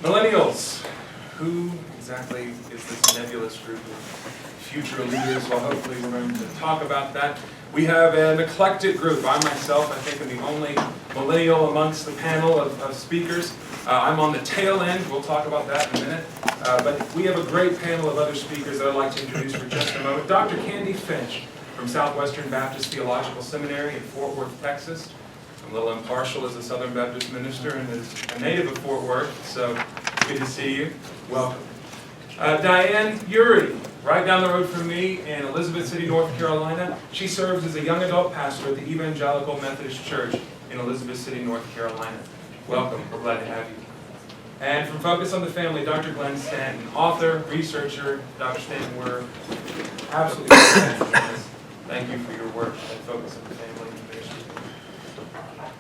Millennials. Who exactly is this nebulous group of future leaders? Well, hopefully we're going to talk about that. We have an eclectic group. I myself, I think, am the only millennial amongst the panel of speakers. I'm on the tail end. We'll talk about that in a minute. But we have a great panel of other speakers that I'd like to introduce for just a moment. Dr. Candi Finch from Southwestern Baptist Theological Seminary in Fort Worth, Texas. I'm a little impartial as a Southern Baptist minister and as a native of Fort Worth, so good to see you. Welcome. Diane, right down the road from me in Elizabeth City, North Carolina. She serves as a young adult pastor at the Evangelical Methodist Church in Elizabeth City, North Carolina. Welcome. We're glad to have you. And from Focus on the Family, Dr. Stanton, author, researcher. Dr. Stanton, we're absolutely thankful. Thank you for your work at Focus on the Family ministry.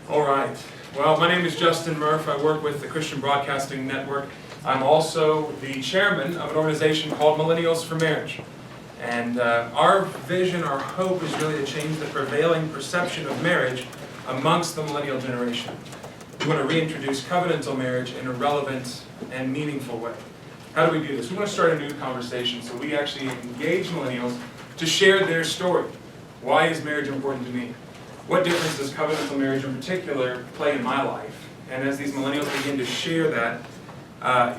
All right. Well, my name is Justin Murff. I work with the Christian Broadcasting Network. I'm also the chairman of an organization called Millennials for Marriage. And our vision, our hope is really to change the prevailing perception of marriage amongst the millennial generation. We want to reintroduce covenantal marriage in a relevant and meaningful way. How do we do this? We want to start a new conversation, so we actually engage millennials to share their story. Why is marriage important to me? What difference does covenantal marriage in particular play in my life? And as these millennials begin to share that,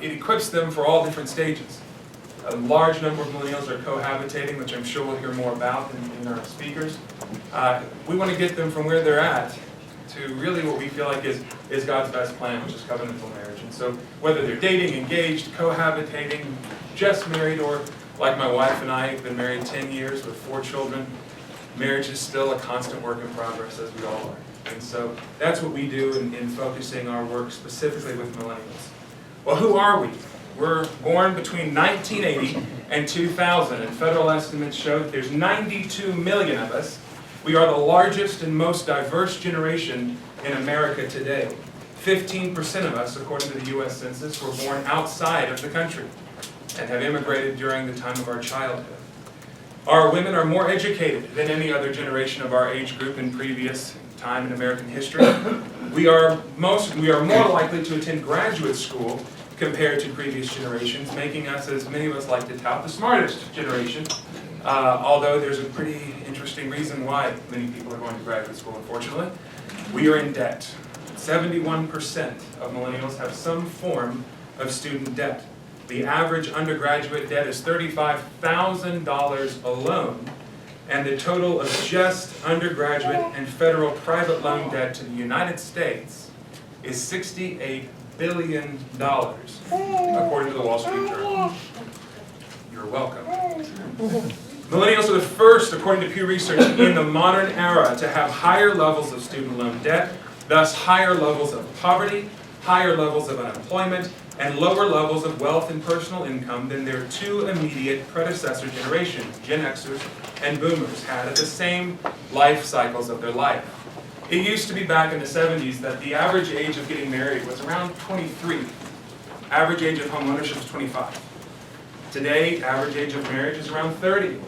it equips them for all different stages. A large number of millennials are cohabitating, which I'm sure we'll hear more about in our speakers. We want to get them from where they're at to really what we feel like is God's best plan, which is covenantal marriage. And so whether they're dating, engaged, cohabitating, just married, or like my wife and I have been married 10 years with 4 children, marriage is still a constant work in progress, as we all are. And so that's what we do in focusing our work specifically with millennials. Well, who are we? We're born between 1980 and 2000, and federal estimates show that there's 92 million of us. We are the largest and most diverse generation in America today. 15% of us, according to the U.S. Census, were born outside of the country and have immigrated during the time of our childhood. Our women are more educated than any other generation of our age group in previous time in American history. We are more likely to attend graduate school compared to previous generations, making us, as many of us like to tout, the smartest generation. Although there's a pretty interesting reason why many people are going to graduate school, unfortunately. We are in debt. 71% of millennials have some form of student debt. The average undergraduate debt is $35,000 alone, and the total of just undergraduate and federal private loan debt to the United States is $68 billion, according to the Wall Street Journal. You're welcome. Millennials are the first, according to Pew Research, in the modern era to have higher levels of student loan debt, thus higher levels of poverty, higher levels of unemployment, and lower levels of wealth and personal income than their 2 immediate predecessor generations, Gen Xers and Boomers, had at the same life cycles of their life. It used to be back in the 70s that the average age of getting married was around 23. Average age of home ownership is 25. Today, average age of marriage is around 30,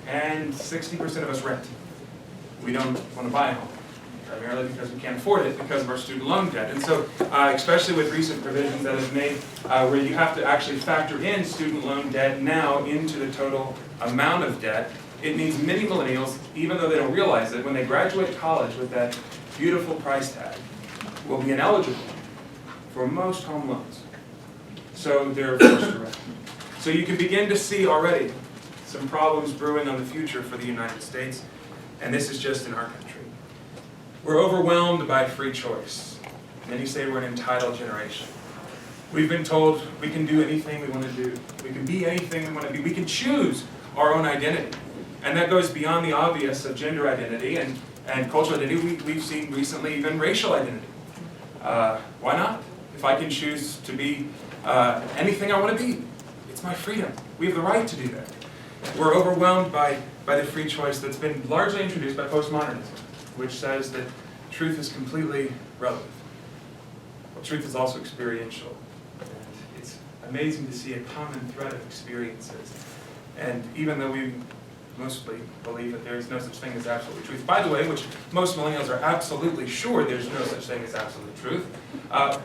and 60% of us rent. We don't want to buy a home, primarily because we can't afford it because of our student loan debt. And so, especially with recent provisions that have made where you have to actually factor in student loan debt now into the total amount of debt, it means many millennials, even though they don't realize it, when they graduate college with that beautiful price tag, will be ineligible for most home loans. So they're forced to rent. So you can begin to see already some problems brewing on the future for the United States, and this is just in our country. We're overwhelmed by free choice. Many say we're an entitled generation. We've been told we can do anything we want to do. We can be anything we want to be. We can choose our own identity. And that goes beyond the obvious of gender identity and cultural identity. We've seen recently even racial identity. Why not? If I can choose to be anything I want to be, it's my freedom. We have the right to do that. We're overwhelmed by the free choice that's been largely introduced by postmodernism, which says that truth is completely relative. Well, truth is also experiential. And it's amazing to see a common thread of experiences. And even though we mostly believe that there is no such thing as absolute truth, by the way, which most millennials are absolutely sure there's no such thing as absolute truth,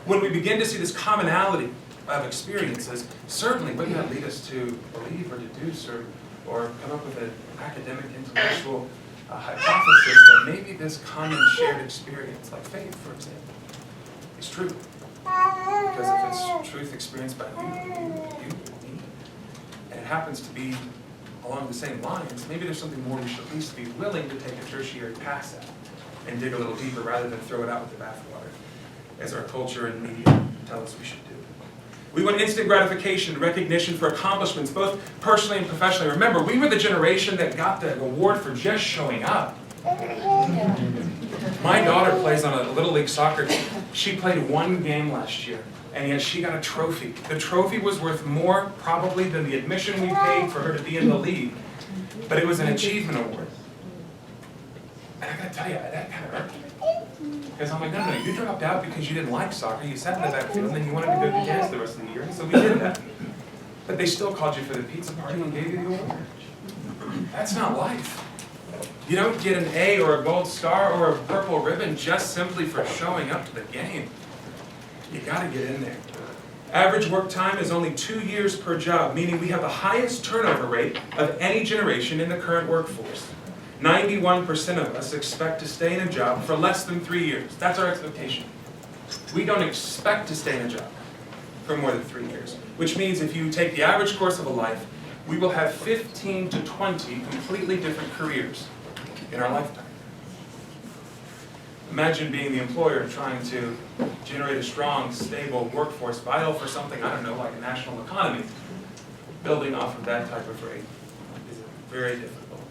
when we begin to see this commonality of experiences certainly wouldn't that lead us to believe or deduce or come up with an academic, intellectual hypothesis that maybe this common shared experience, like faith, for example, is true. Because if it's truth experienced by you, me, and it happens to be along the same lines, maybe there's something more we should at least be willing to take a tertiary pass at and dig a little deeper rather than throw it out with the bathwater, as our culture and media tell us we should do. We want instant gratification, recognition for accomplishments, both personally and professionally. Remember, we were the generation that got the award for just showing up. My daughter plays on a Little League soccer team. She played one game last year, and yet she got a trophy. The trophy was worth more, probably, than the admission we paid for her to be in the league. But it was an achievement award. And I gotta tell you, that kind of hurt me. Because I'm like, no, you dropped out because you didn't like soccer. You sat in the backfield, and then you wanted to go to dance the rest of the year. So we did that. But they still called you for the pizza party and gave you the award. That's not life. You don't get an A or a gold star or a purple ribbon just simply for showing up to the game. You gotta get in there. Average work time is only 2 years per job, meaning we have the highest turnover rate of any generation in the current workforce. 91% of us expect to stay in a job for less than 3 years. That's our expectation. We don't expect to stay in a job for more than 3 years, which means if you take the average course of a life, we will have 15 to 20 completely different careers in our lifetime. Imagine being the employer and trying to generate a strong, stable workforce vital for something, I don't know, like a national economy. Building off of that type of rate is very difficult.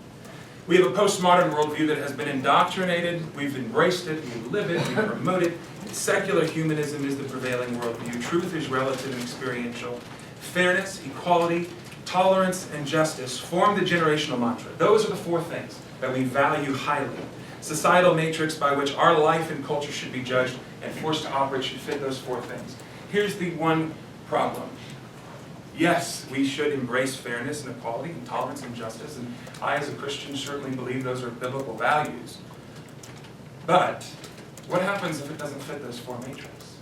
We have a postmodern worldview that has been indoctrinated, we've embraced it, we live it, we promote it. Secular humanism is the prevailing worldview. Truth is relative and experiential. Fairness, equality, tolerance, and justice form the generational mantra. Those are the 4 things that we value highly. Societal matrix by which our life and culture should be judged and forced to operate should fit those 4 things. Here's the one problem. Yes, we should embrace fairness and equality and tolerance and justice, and I as a Christian certainly believe those are biblical values. But what happens if it doesn't fit those 4 matrices?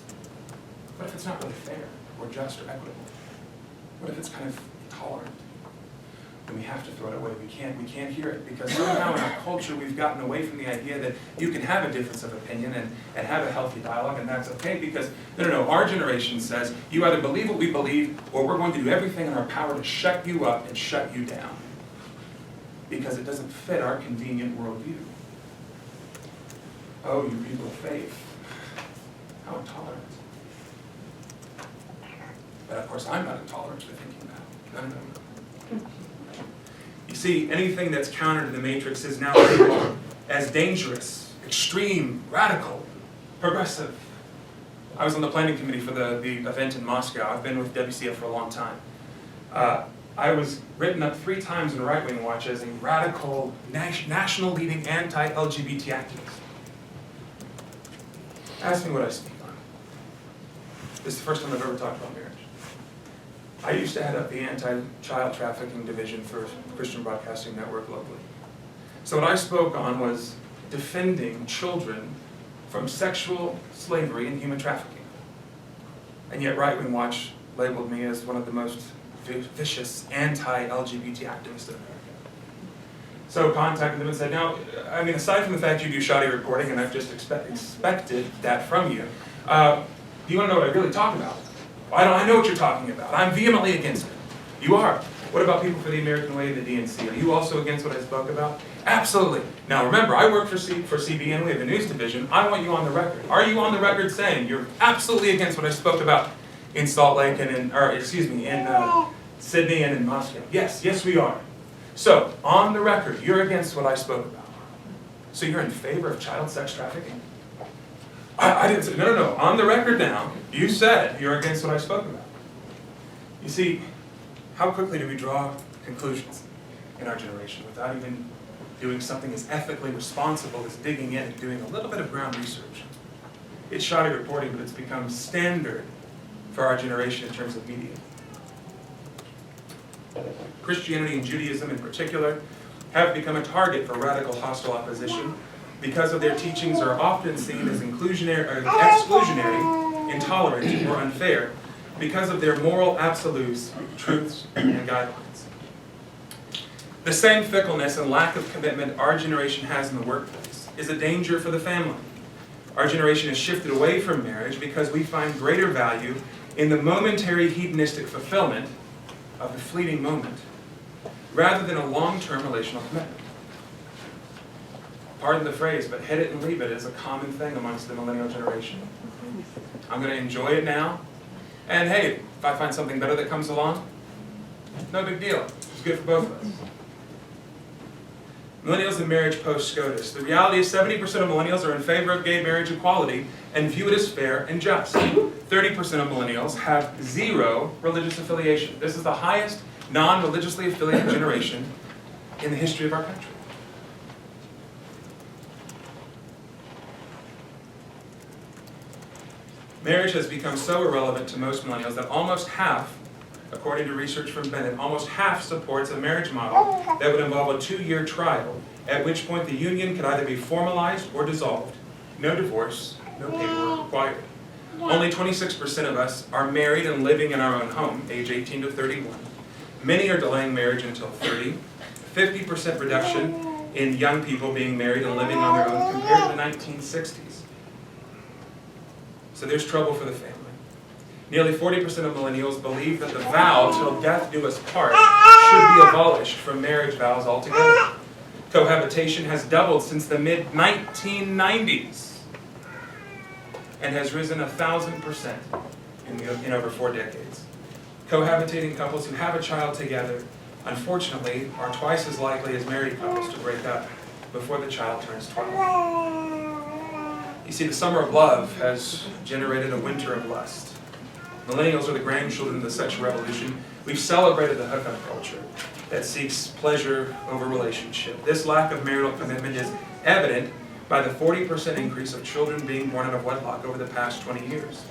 What if it's not really fair or just or equitable? What if it's kind of tolerant? Then we have to throw it away. We can't hear it, because somehow in our culture we've gotten away from the idea that you can have a difference of opinion and have a healthy dialogue, and that's okay, because no, our generation says you either believe what we believe or we're going to do everything in our power to shut you up and shut you down, because it doesn't fit our convenient worldview. Oh, you people of faith, how intolerant. But of course I'm not intolerant for thinking that. No. You see, anything that's counter to the matrix is now labeled as dangerous, extreme, radical, progressive. I was on the planning committee for the event in Moscow. I've been with WCF for a long time. I was written up 3 times in Right Wing Watch as a radical, national leading anti-LGBT activist. Ask me what I speak on. This is the first time I've ever talked about marriage. I used to head up the anti-child trafficking division for Christian Broadcasting Network locally. So what I spoke on was defending children from sexual slavery and human trafficking. And yet Right Wing Watch labeled me as one of the most vicious anti-LGBT activists in America. So contacted them and said, now, I mean, aside from the fact you do shoddy reporting, and I've just expected that from you, do you want to know what I really talk about? I know what you're talking about. I'm vehemently against it. You are. What about People for the American Way and the DNC? Are you also against what I spoke about? Absolutely. Now remember, I work for CBN. We have a news division. I want you on the record. Are you on the record saying you're absolutely against what I spoke about in Salt Lake and in Sydney and in Moscow? Yes, we are. So, on the record, you're against what I spoke about. So you're in favor of child sex trafficking? I didn't say, no. On the record now, you said you're against what I spoke about. You see, how quickly do we draw conclusions in our generation without even doing something as ethically responsible as digging in and doing a little bit of ground research? It's shoddy reporting, but it's become standard for our generation in terms of media. Christianity and Judaism in particular have become a target for radical hostile opposition because of their teachings are often seen as exclusionary, intolerant, or unfair, because of their moral absolutes, truths, and guidelines. The same fickleness and lack of commitment our generation has in the workplace is a danger for the family. Our generation has shifted away from marriage because we find greater value in the momentary hedonistic fulfillment of the fleeting moment, rather than a long-term relational commitment. Pardon the phrase, but hit it and leave it is a common thing amongst the millennial generation. I'm going to enjoy it now, and hey, if I find something better that comes along, no big deal. It's good for both of us. Millennials and marriage post-SCOTUS. The reality is 70% of millennials are in favor of gay marriage equality and view it as fair and just. 30% of millennials have zero religious affiliation. This is the highest non-religiously affiliated generation in the history of our country. Marriage has become so irrelevant to most millennials that almost half, according to research from Bennett, almost half supports a marriage model that would involve a 2-year trial, at which point the union could either be formalized or dissolved. No divorce, no paperwork required. Only 26% of us are married and living in our own home, age 18 to 31. Many are delaying marriage until 30. 50% reduction in young people being married and living on their own compared to the 1960s. So there's trouble for the family. Nearly 40% of millennials believe that the vow, till death do us part, should be abolished from marriage vows altogether. Cohabitation has doubled since the mid-1990s and has risen 1,000% in over 4 decades. Cohabitating couples who have a child together, unfortunately, are twice as likely as married couples to break up before the child turns 12. You see, the summer of love has generated a winter of lust. Millennials are the grandchildren of the sexual revolution. We've celebrated the hookup culture that seeks pleasure over relationship. This lack of marital commitment is evident by the 40% increase of children being born out of wedlock over the past 20 years.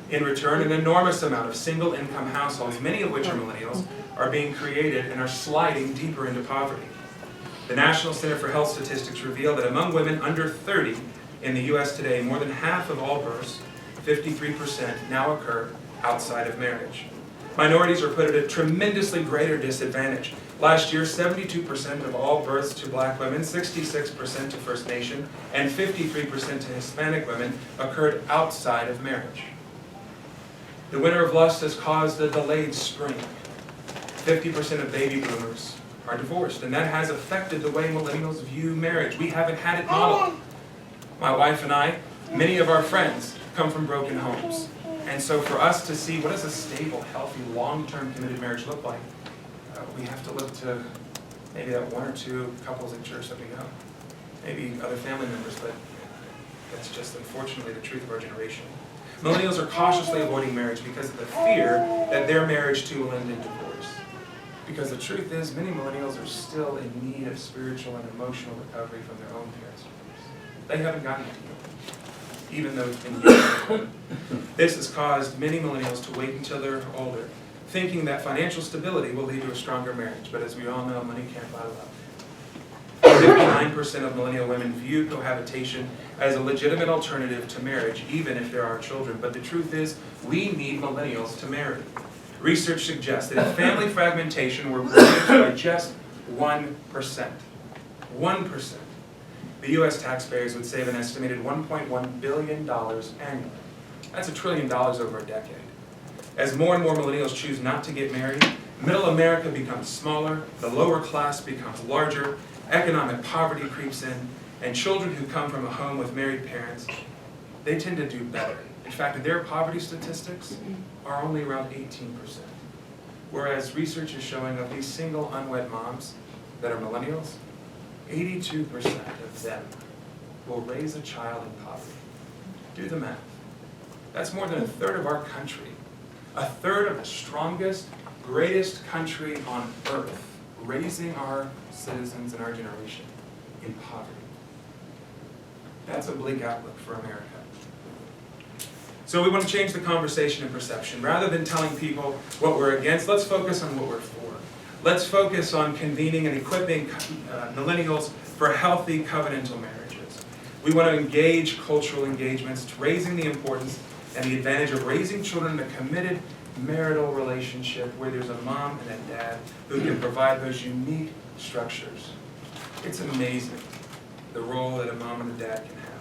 In return, an enormous amount of single-income households, many of which are millennials, are being created and are sliding deeper into poverty. The National Center for Health Statistics reveal that among women under 30 in the U.S. today, more than half of all births, 53%, now occur outside of marriage. Minorities are put at a tremendously greater disadvantage. Last year, 72% of all births to black women, 66% to First Nation, and 53% to Hispanic women occurred outside of marriage. The winter of lust has caused a delayed spring. 50% of baby boomers are divorced, and that has affected the way millennials view marriage. We haven't had it modeled. My wife and I, many of our friends, come from broken homes. And so for us to see what does a stable, healthy, long-term committed marriage look like, we have to look to maybe that 1 or 2 couples in church that we know. Maybe other family members, but that's just unfortunately the truth of our generation. Millennials are cautiously avoiding marriage because of the fear that their marriage too will end in divorce. Because the truth is, many millennials are still in need of spiritual and emotional recovery from their own parents' divorce. They haven't gotten it yet, even though it's been years. This has caused many millennials to wait until they're older, thinking that financial stability will lead to a stronger marriage. But as we all know, money can't buy love. 59% of millennial women view cohabitation as a legitimate alternative to marriage, even if there are children. But the truth is, we need millennials to marry. Research suggests that if family fragmentation were reduced by just 1%, the U.S. taxpayers would save an estimated $1.1 billion annually. That's $1 trillion over a decade. As more and more millennials choose not to get married, middle America becomes smaller, the lower class becomes larger, economic poverty creeps in, and children who come from a home with married parents, they tend to do better. In fact, their poverty statistics are only around 18%. Whereas research is showing of these single unwed moms that are millennials, 82% of them will raise a child in poverty. Do the math. That's more than 1/3 of our country. 1/3 of the strongest, greatest country on earth, raising our citizens in our generation in poverty. That's a bleak outlook for America. So we want to change the conversation and perception. Rather than telling people what we're against, let's focus on what we're for. Let's focus on convening and equipping millennials for healthy covenantal marriages. We want to engage cultural engagements, raising the importance and the advantage of raising children in a committed, marital relationship where there's a mom and a dad who can provide those unique structures. It's amazing the role that a mom and a dad can have.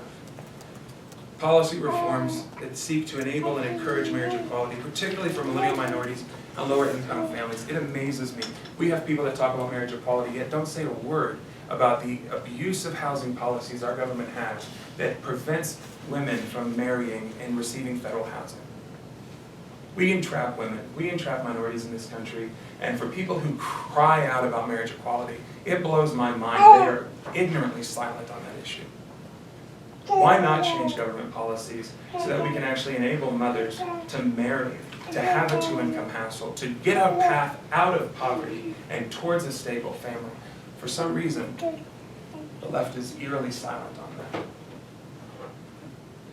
Policy reforms that seek to enable and encourage marriage equality, particularly for millennial minorities and lower income families. It amazes me. We have people that talk about marriage equality yet don't say a word about the abusive housing policies our government has that prevents women from marrying and receiving federal housing. We entrap women, we entrap minorities in this country, and for people who cry out about marriage equality, it blows my mind they are ignorantly silent on that issue. Why not change government policies so that we can actually enable mothers to marry, to have a two-income household, to get a path out of poverty and towards a stable family? For some reason, the left is eerily silent on that.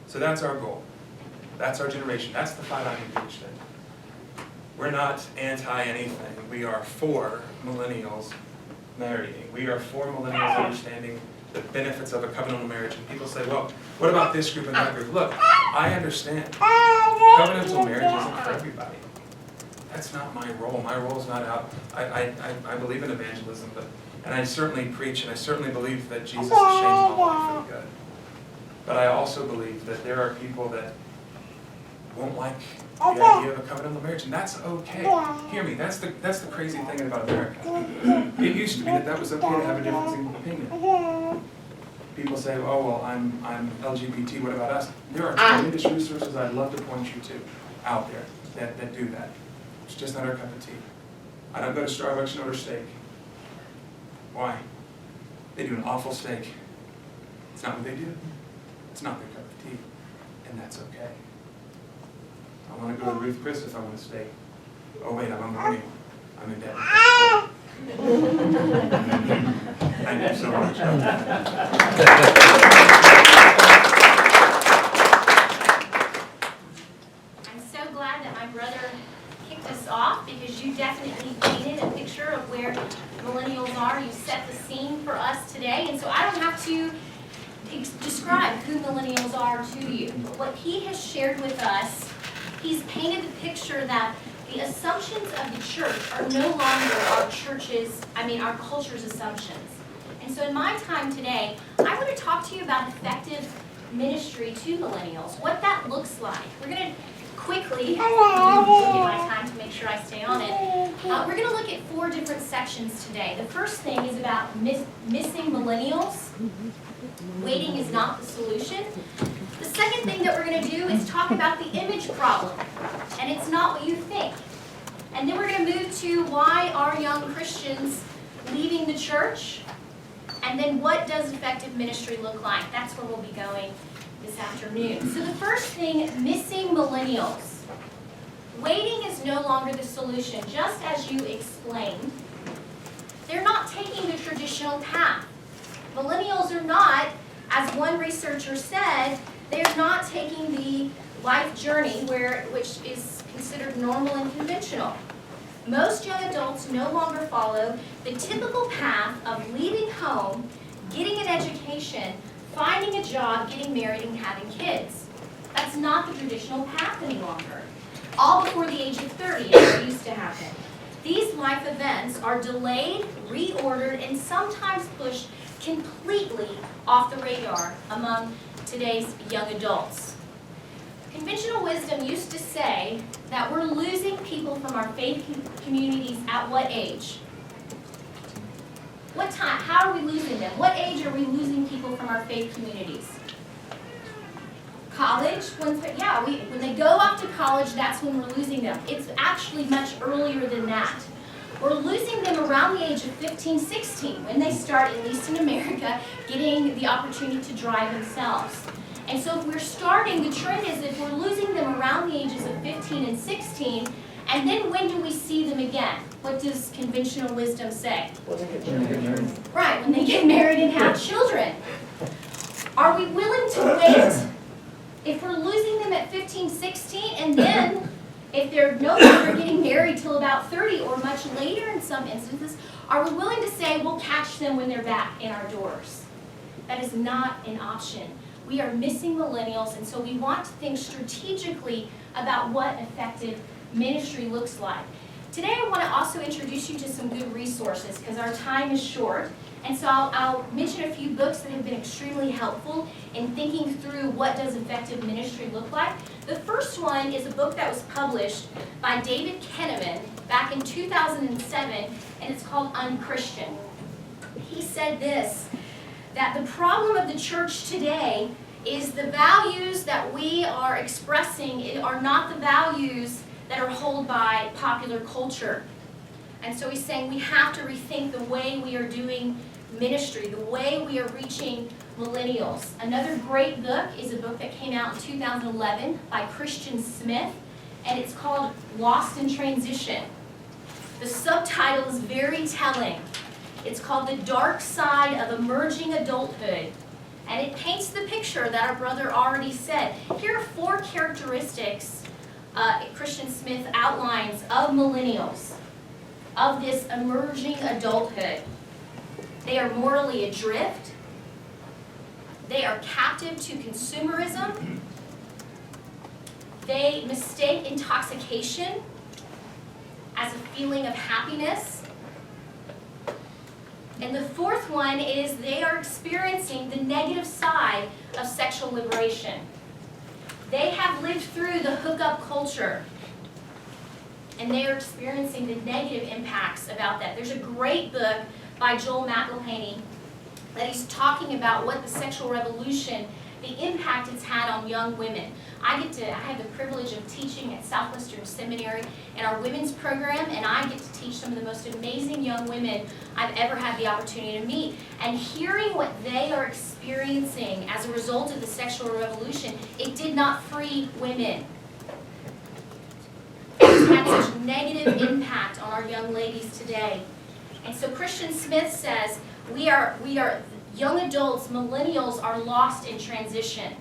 So that's our goal. That's our generation. That's the fight I'm engaged in. We're not anti-anything. We are for millennials marrying. We are for millennials understanding the benefits of a covenantal marriage. And people say, well, what about this group and that group? Look, I understand. Covenantal marriage isn't for everybody. That's not my role. My role is not out. I believe in evangelism, and I certainly preach, and I certainly believe that Jesus has changed my life for the good. But I also believe that there are people that won't like the idea of a covenantal marriage, and that's okay. Hear me, that's the crazy thing about America. It used to be that was okay to have a difference of opinion. People say, oh, well, I'm LGBT, what about us? There are tremendous resources I'd love to point you to out there that do that. It's just not our cup of tea. I don't go to Starbucks and order steak. Why? They do an awful steak. It's not what they do. It's not their cup of tea. And that's okay. I want to go to Ruth Chris if I want to steak. Oh wait, I'm a millennial. I'm in debt. Thank you so much. I'm so glad that my brother kicked us off because you definitely painted a picture of where millennials are. You set the scene for us today, and so I don't have to describe who millennials are to you. But what he has shared with us, he's painted the picture that the assumptions of the church are no longer our culture's assumptions. And so in my time today, I want to talk to you about effective ministry to millennials, what that looks like. We're going to quickly look at my time to make sure I stay on it. We're going to look at 4 different sections today. The first thing is about missing millennials. Waiting is not the solution. The second thing that we're going to do is talk about the image problem, and it's not what you think. And then we're going to move to why are young Christians leaving the church, and then what does effective ministry look like? That's where we'll be going this afternoon. So the first thing, missing millennials. Waiting is no longer the solution. Just as you explained, they're not taking the traditional path. Millennials are not, as one researcher said, they're not taking the life journey which is considered normal and conventional. Most young adults no longer follow the typical path of leaving home, getting an education, finding a job, getting married, and having kids. That's not the traditional path any longer. All before the age of 30 is what used to happen. These life events are delayed, reordered, and sometimes pushed completely off the radar among today's young adults. Conventional wisdom used to say that we're losing people from our faith communities at what age? What time? How are we losing them? What age are we losing people from our faith communities? College? When they go off to college, that's when we're losing them. It's actually much earlier than that. We're losing them around the age of 15, 16, when they start, at least in America, getting the opportunity to drive themselves. And so if we're starting, the trend is if we're losing them around the ages of 15 and 16, and then when do we see them again? What does conventional wisdom say? When they get married. Right, when they get married and have children. Are we willing to wait if we're losing them at 15, 16, and then if they're no longer getting married till about 30 or much later in some instances, are we willing to say we'll catch them when they're back in our doors? That is not an option. We are missing millennials, and so we want to think strategically about what effective ministry looks like. Today I want to also introduce you to some good resources because our time is short. And so I'll mention a few books that have been extremely helpful in thinking through what does effective ministry look like. The first one is a book that was published by David Kenneman back in 2007, and it's called Unchristian. He said this, that the problem of the church today is the values that we are expressing are not the values that are held by popular culture. And so he's saying we have to rethink the way we are doing ministry, the way we are reaching millennials. Another great book is a book that came out in 2011 by Christian Smith, and it's called Lost in Transition. The subtitle is very telling. It's called The Dark Side of Emerging Adulthood, and it paints the picture that our brother already said. Here are 4 characteristics Christian Smith outlines of millennials, of this emerging adulthood. They are morally adrift. They are captive to consumerism. They mistake intoxication as a feeling of happiness. And the 4th one is they are experiencing the negative side of sexual liberation. They have lived through the hookup culture, and they are experiencing the negative impacts about that. There's a great book by Joel McElhaney that he's talking about what the sexual revolution, the impact it's had on young women. I have the privilege of teaching at Southwestern Seminary in our women's program, and I get to teach some of the most amazing young women I've ever had the opportunity to meet. And hearing what they are experiencing as a result of the sexual revolution, it did not free women. It's had such negative impact on our young ladies today. And so Christian Smith says, we are young adults, millennials are lost in transition.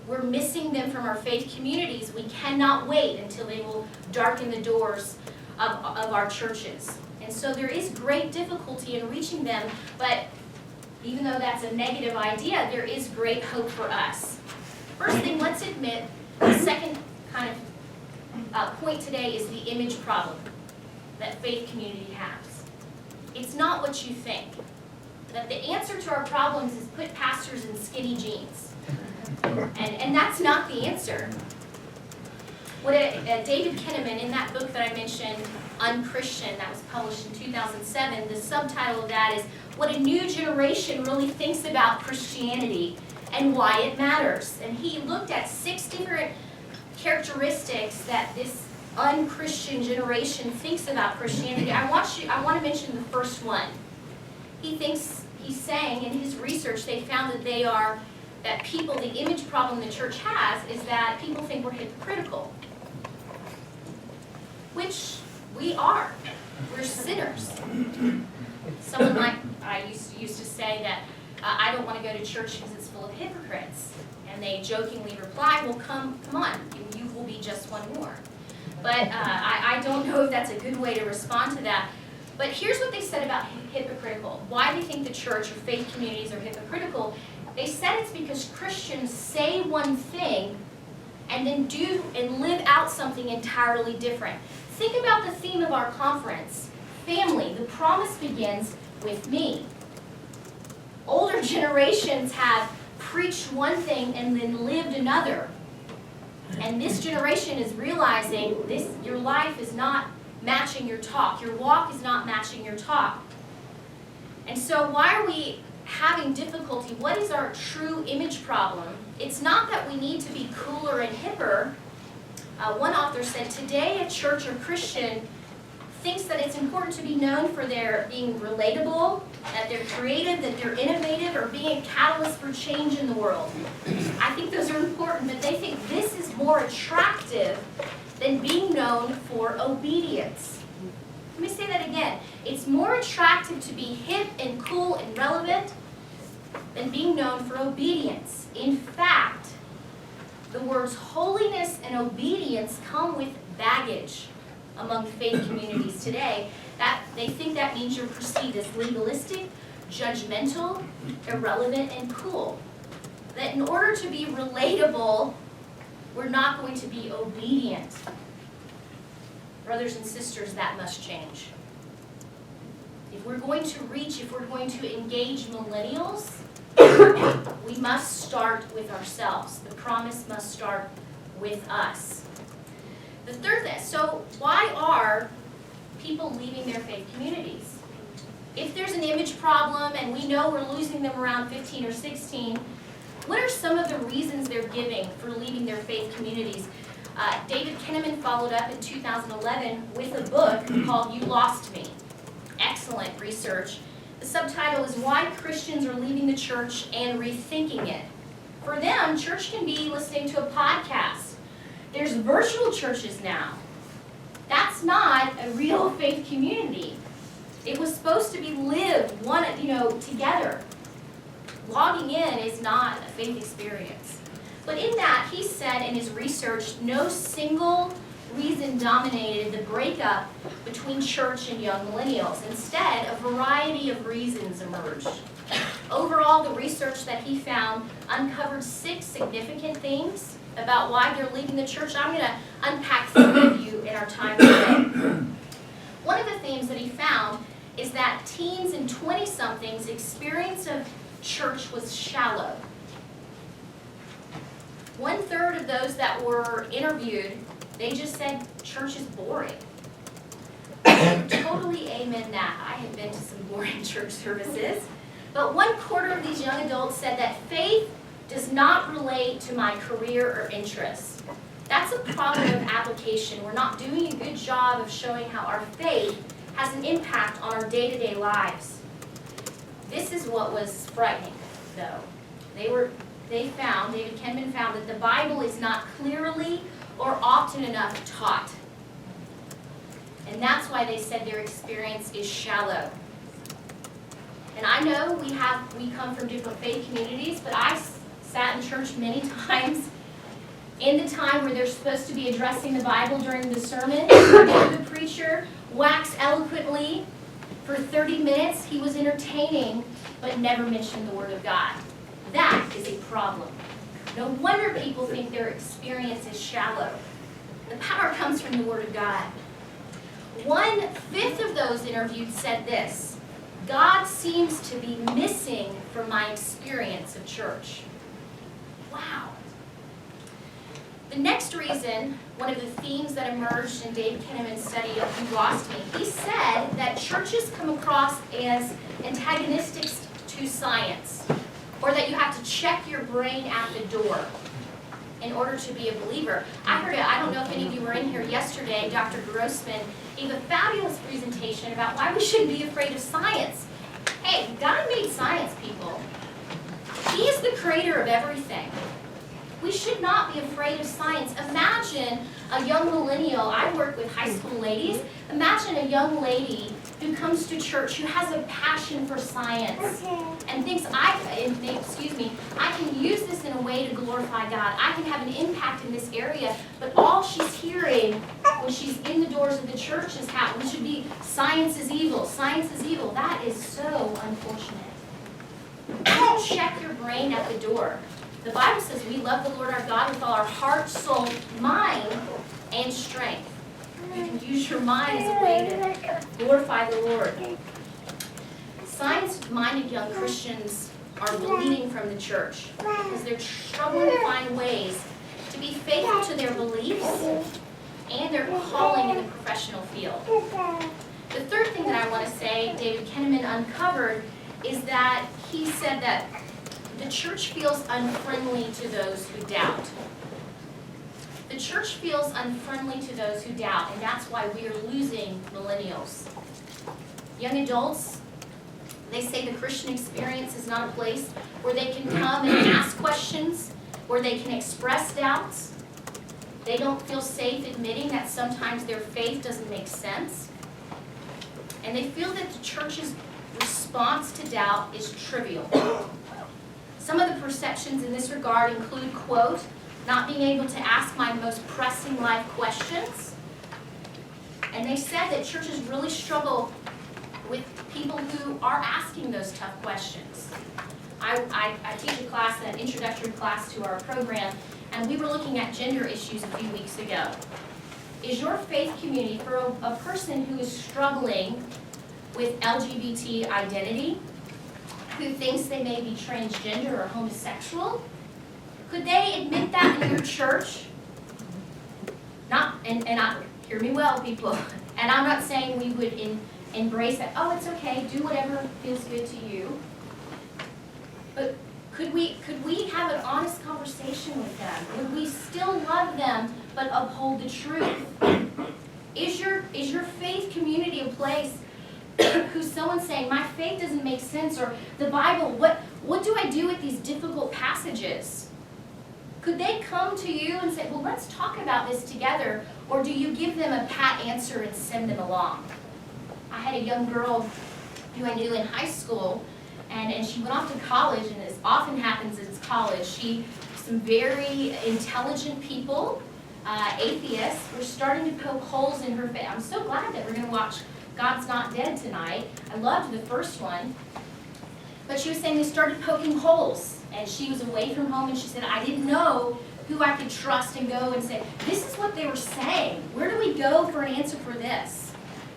We're missing them from our faith communities. We cannot wait until they will darken the doors of our churches. And so there is great difficulty in reaching them, but even though that's a negative idea, there is great hope for us. First thing, let's admit, the second kind of point today is the image problem that faith community has. It's not what you think. That the answer to our problems is put pastors in skinny jeans. And that's not the answer. What David Kenneman, in that book that I mentioned, Unchristian, that was published in 2007, the subtitle of that is What a New Generation Really Thinks About Christianity and Why It Matters. And he looked at 6 different characteristics that this unchristian generation thinks about Christianity. I want to mention the first one. He's saying in his research they found that people, the image problem the church has is that people think we're hypocritical. Which we are. We're sinners. Someone like I used to say that I don't want to go to church because it's full of hypocrites. And they jokingly reply, well, come on, you will be just one more. But I don't know if that's a good way to respond to that. But here's what they said about hypocritical. Why they think the church or faith communities are hypocritical. They said it's because Christians say one thing and then do and live out something entirely different. Think about the theme of our conference. Family, the promise begins with me. Older generations have preached one thing and then lived another. And this generation is realizing your life is not matching your talk. Your walk is not matching your talk. And so why are we having difficulty? What is our true image problem? It's not that we need to be cooler and hipper. One author said, today a church or Christian thinks that it's important to be known for their being relatable, that they're creative, that they're innovative, or being a catalyst for change in the world. I think those are important, but they think this is more attractive than being known for obedience. Let me say that again. It's more attractive to be hip and cool and relevant than being known for obedience. In fact, the words holiness and obedience come with baggage among faith communities today. That they think that means you're perceived as legalistic, judgmental, irrelevant, and cool. That in order to be relatable, we're not going to be obedient. Brothers and sisters, that must change. If we're going to reach, if we're going to engage millennials, we must start with ourselves. The promise must start with us. The third thing, so why are people leaving their faith communities? If there's an image problem and we know we're losing them around 15 or 16, what are some of the reasons they're giving for leaving their faith communities? David Kinnaman followed up in 2011 with a book called You Lost Me. Excellent research. The subtitle is Why Christians Are Leaving the Church and Rethinking It. For them, church can be listening to a podcast. There's virtual churches now. That's not a real faith community. It was supposed to be lived, together. Logging in is not a faith experience. But in that, he said in his research, no single reason dominated the breakup between church and young millennials. Instead, a variety of reasons emerged. Overall, the research that he found uncovered 6 significant things about why they're leaving the church. I'm going to unpack 3 of you in our time today. One of the themes that he found is that teens and 20-somethings' experience of church was shallow. 1/3 of those that were interviewed, they just said church is boring. Totally amen that. I have been to some boring church services. But 1/4 of these young adults said that faith does not relate to my career or interests. That's a problem of application. We're not doing a good job of showing how our faith has an impact on our day-to-day lives. This is what was frightening, though. David Kinnaman found that the Bible is not clearly or often enough taught. And that's why they said their experience is shallow. And I know we come from different faith communities, but I sat in church many times in the time where they're supposed to be addressing the Bible during the sermon. The preacher waxed eloquently for 30 minutes. He was entertaining, but never mentioned the Word of God. That is a problem. No wonder people think their experience is shallow. The power comes from the Word of God. 1/5 of those interviewed said this: God seems to be missing from my experience of church. Wow. The next reason, one of the themes that emerged in David Kinnaman's study of You Lost Me, he said that churches come across as antagonistic to science, or that you have to check your brain at the door in order to be a believer. I don't know if any of you were in here yesterday, Dr. Grossman gave a fabulous presentation about why we shouldn't be afraid of science. Hey, God made science, people. He is the creator of everything. We should not be afraid of science. Imagine a young millennial. I work with high school ladies. Imagine a young lady who comes to church who has a passion for science and thinks, I can use this in a way to glorify God. I can have an impact in this area. But all she's hearing when she's in the doors of the church is how we should be, science is evil, science is evil. That is so unfortunate. Check your brain at the door. The Bible says we love the Lord our God with all our heart, soul, mind, and strength. You can use your mind as a way to glorify the Lord. Science-minded young Christians are bleeding from the church because they're struggling to find ways to be faithful to their beliefs and their calling in the professional field. The third thing that I want to say, David Kinnaman uncovered, is that he said that the church feels unfriendly to those who doubt. The church feels unfriendly to those who doubt, and that's why we are losing millennials. Young adults, they say the Christian experience is not a place where they can come and ask questions, where they can express doubts. They don't feel safe admitting that sometimes their faith doesn't make sense. And they feel that the church's response to doubt is trivial. Some of the perceptions in this regard include, quote, not being able to ask my most pressing life questions. And they said that churches really struggle with people who are asking those tough questions. I teach a class, an introductory class to our program, and we were looking at gender issues a few weeks ago. Is your faith community for a person who is struggling with LGBT identity, who thinks they may be transgender or homosexual? Could they admit that in your church? Hear me well, people. And I'm not saying we would embrace that. Oh, it's okay. Do whatever feels good to you. But could we have an honest conversation with them? Would we still love them but uphold the truth? Is your faith community a place who's someone saying, my faith doesn't make sense, or the Bible, what do I do with these difficult passages? Could they come to you and say, well, let's talk about this together, or do you give them a pat answer and send them along? I had a young girl who I knew in high school, and she went off to college, and as often happens in college, some very intelligent people, atheists, were starting to poke holes in her faith. I'm so glad that we're going to watch God's Not Dead tonight. I loved the first one. But she was saying they started poking holes, and she was away from home, and she said, I didn't know who I could trust and go and say, this is what they were saying. Where do we go for an answer for this?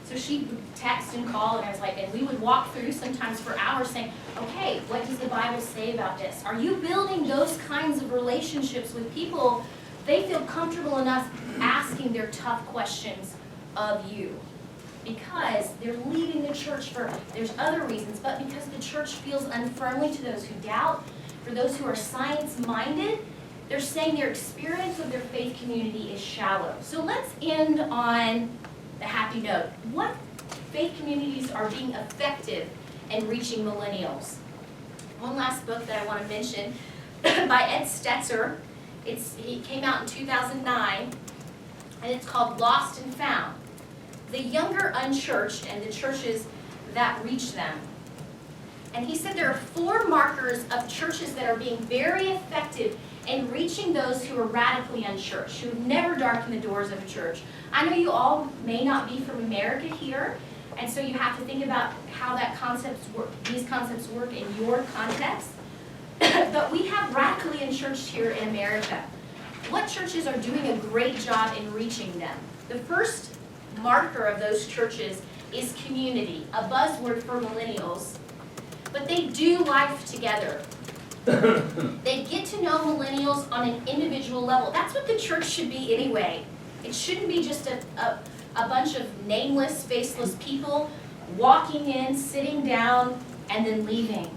So she would text and call, and I was like, and we would walk through sometimes for hours saying, okay, what does the Bible say about this? Are you building those kinds of relationships with people they feel comfortable enough asking their tough questions of you? Because they're leaving the church there's other reasons, but because the church feels unfriendly to those who doubt, for those who are science-minded, they're saying their experience of their faith community is shallow. So let's end on the happy note. What faith communities are being effective in reaching millennials? One last book that I want to mention by Ed Stetzer. He came out in 2009, and it's called Lost and Found: The Younger Unchurched and the Churches That Reach Them. And he said there are 4 markers of churches that are being very effective in reaching those who are radically unchurched, who have never darkened the doors of a church. I know you all may not be from America here, and so you have to think about how these concepts work in your context. But we have radically unchurched here in America. What churches are doing a great job in reaching them? The first marker of those churches is community, a buzzword for millennials. But they do life together. They get to know millennials on an individual level. That's what the church should be anyway. It shouldn't be just a bunch of nameless, faceless people walking in, sitting down, and then leaving.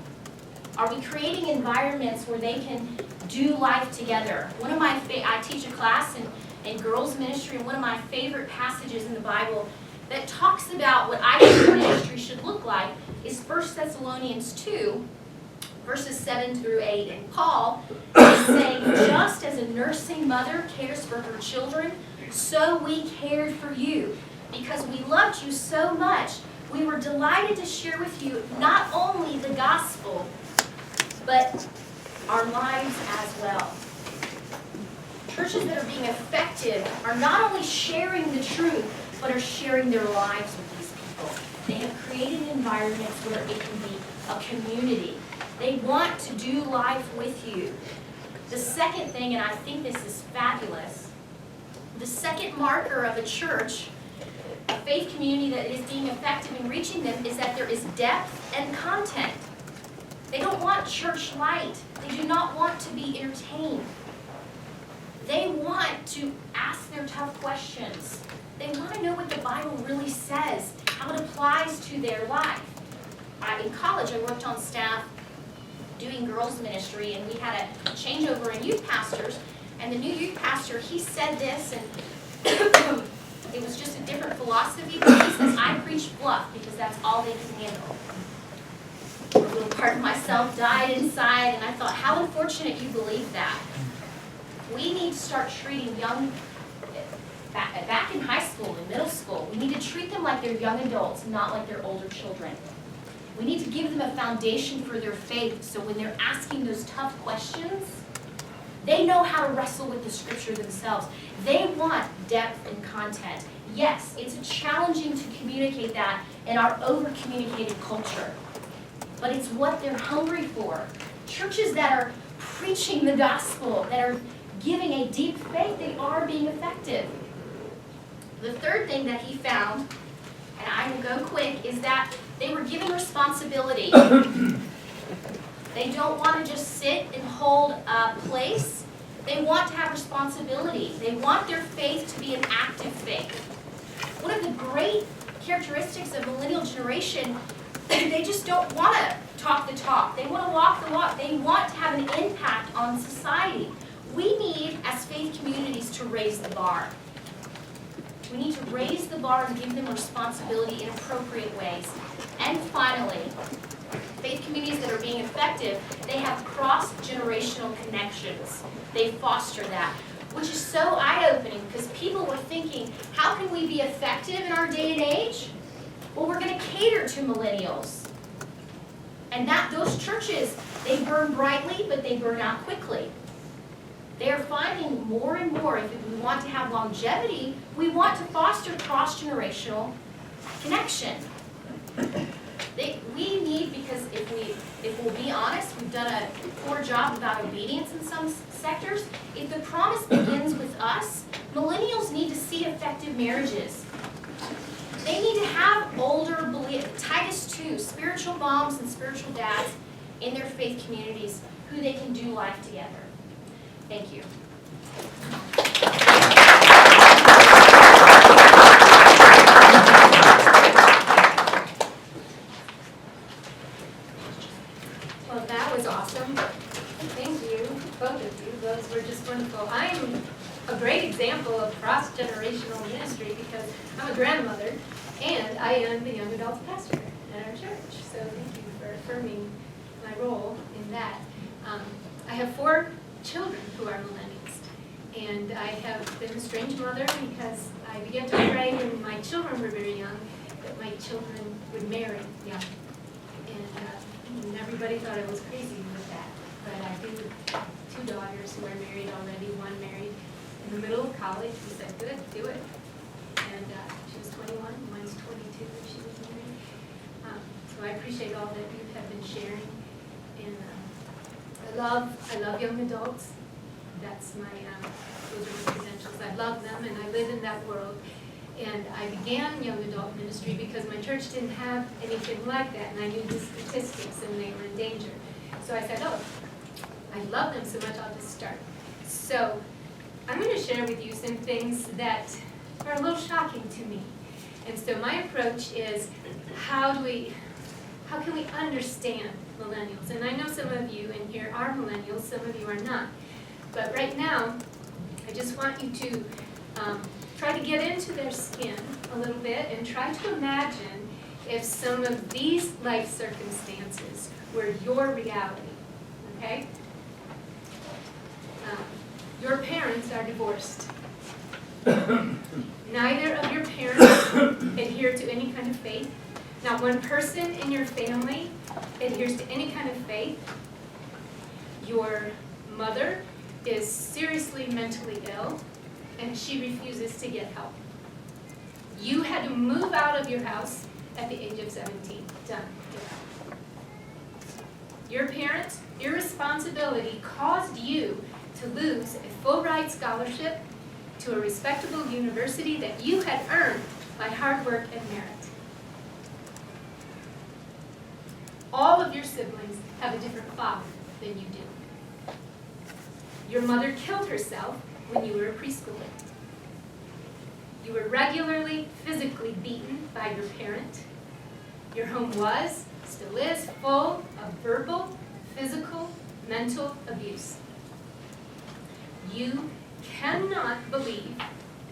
Are we creating environments where they can do life together? I teach a class in girls ministry, and one of my favorite passages in the Bible that talks about what I think ministry should look like is 1 Thessalonians 2, verses 7 through 8. And Paul is saying, just as a nursing mother cares for her children, so we cared for you. Because we loved you so much, we were delighted to share with you not only the gospel, but our lives as well. Churches that are being effective are not only sharing the truth, but are sharing their lives with these people. They have created environments where it can be a community. They want to do life with you. The second thing, and I think this is fabulous, the second marker of a church, a faith community that is being effective in reaching them, is that there is depth and content. They don't want church light. They do not want to be entertained. They want to ask their tough questions. They want to know what the Bible really says, how it applies to their life. In college, I worked on staff doing girls ministry, and we had a changeover in youth pastors, and the new youth pastor, he said this, and it was just a different philosophy, but he says, I preach fluff because that's all they can handle. A little part of myself died inside, and I thought, how unfortunate you believe that. We need to start treating back in high school and middle school, we need to treat them like they're young adults, not like they're older children. We need to give them a foundation for their faith, so when they're asking those tough questions, they know how to wrestle with the scripture themselves. They want depth and content. Yes, it's challenging to communicate that in our over-communicated culture, but it's what they're hungry for. Churches that are preaching the gospel, that are giving a deep faith, they are being effective. The third thing that he found, and I will go quick, is that they were given responsibility. They don't want to just sit and hold a place. They want to have responsibility. They want their faith to be an active faith. One of the great characteristics of millennial generation, they just don't want to talk the talk. They want to walk the walk. They want to have an impact on society. We need, as faith communities, to raise the bar. We need to raise the bar and give them responsibility in appropriate ways. And finally, faith communities that are being effective, they have cross-generational connections. They foster that, which is so eye-opening because people were thinking, how can we be effective in our day and age? Well, we're going to cater to millennials. And those churches, they burn brightly, but they burn out quickly. They are finding more and more, if we want to have longevity, we want to foster cross-generational connection. We need, because if we'll be honest, we've done a poor job about obedience in some sectors. If the promise begins with us, millennials need to see effective marriages. They need to have older believers, Titus 2, spiritual moms and spiritual dads in their faith communities who they can do life together. Thank you. Well, that was awesome. Thank you, both of you. Those were just wonderful. I am a great example of cross-generational ministry because I'm a grandmother and I am the young adults pastor at our church. So thank you for affirming my role in that. I have 4 children who are millennials, and I have been a strange mother because I began to pray when my children were very young that my children would marry young, and everybody thought I was crazy with that, but I do 2 daughters who are married already, one married in the middle of college. We said, good, do it, and she was 21, one's 22, and she was married. So I appreciate all that you have been sharing, and I love young adults. That's my, those are my credentials. I love them and I live in that world. And I began young adult ministry because my church didn't have anything like that, and I knew the statistics and they were in danger. So I said, oh, I love them so much, I'll just start. So I'm going to share with you some things that are a little shocking to me. And so my approach is, how can we understand millennials? And I know some of you in here are millennials, some of you are not. But right now, I just want you to try to get into their skin a little bit and try to imagine if some of these life circumstances were your reality, okay? Your parents are divorced. Neither of your parents adhere to any kind of faith. Not one person in your family adheres to any kind of faith. Your mother is seriously mentally ill, and she refuses to get help. You had to move out of your house at the age of 17. Done. Your parents' irresponsibility caused you to lose a full-ride scholarship to a respectable university that you had earned by hard work and merit. All of your siblings have a different father than you do. Your mother killed herself when you were a preschooler. You were regularly physically beaten by your parent. Your home was, still is, full of verbal, physical, mental abuse. You cannot believe,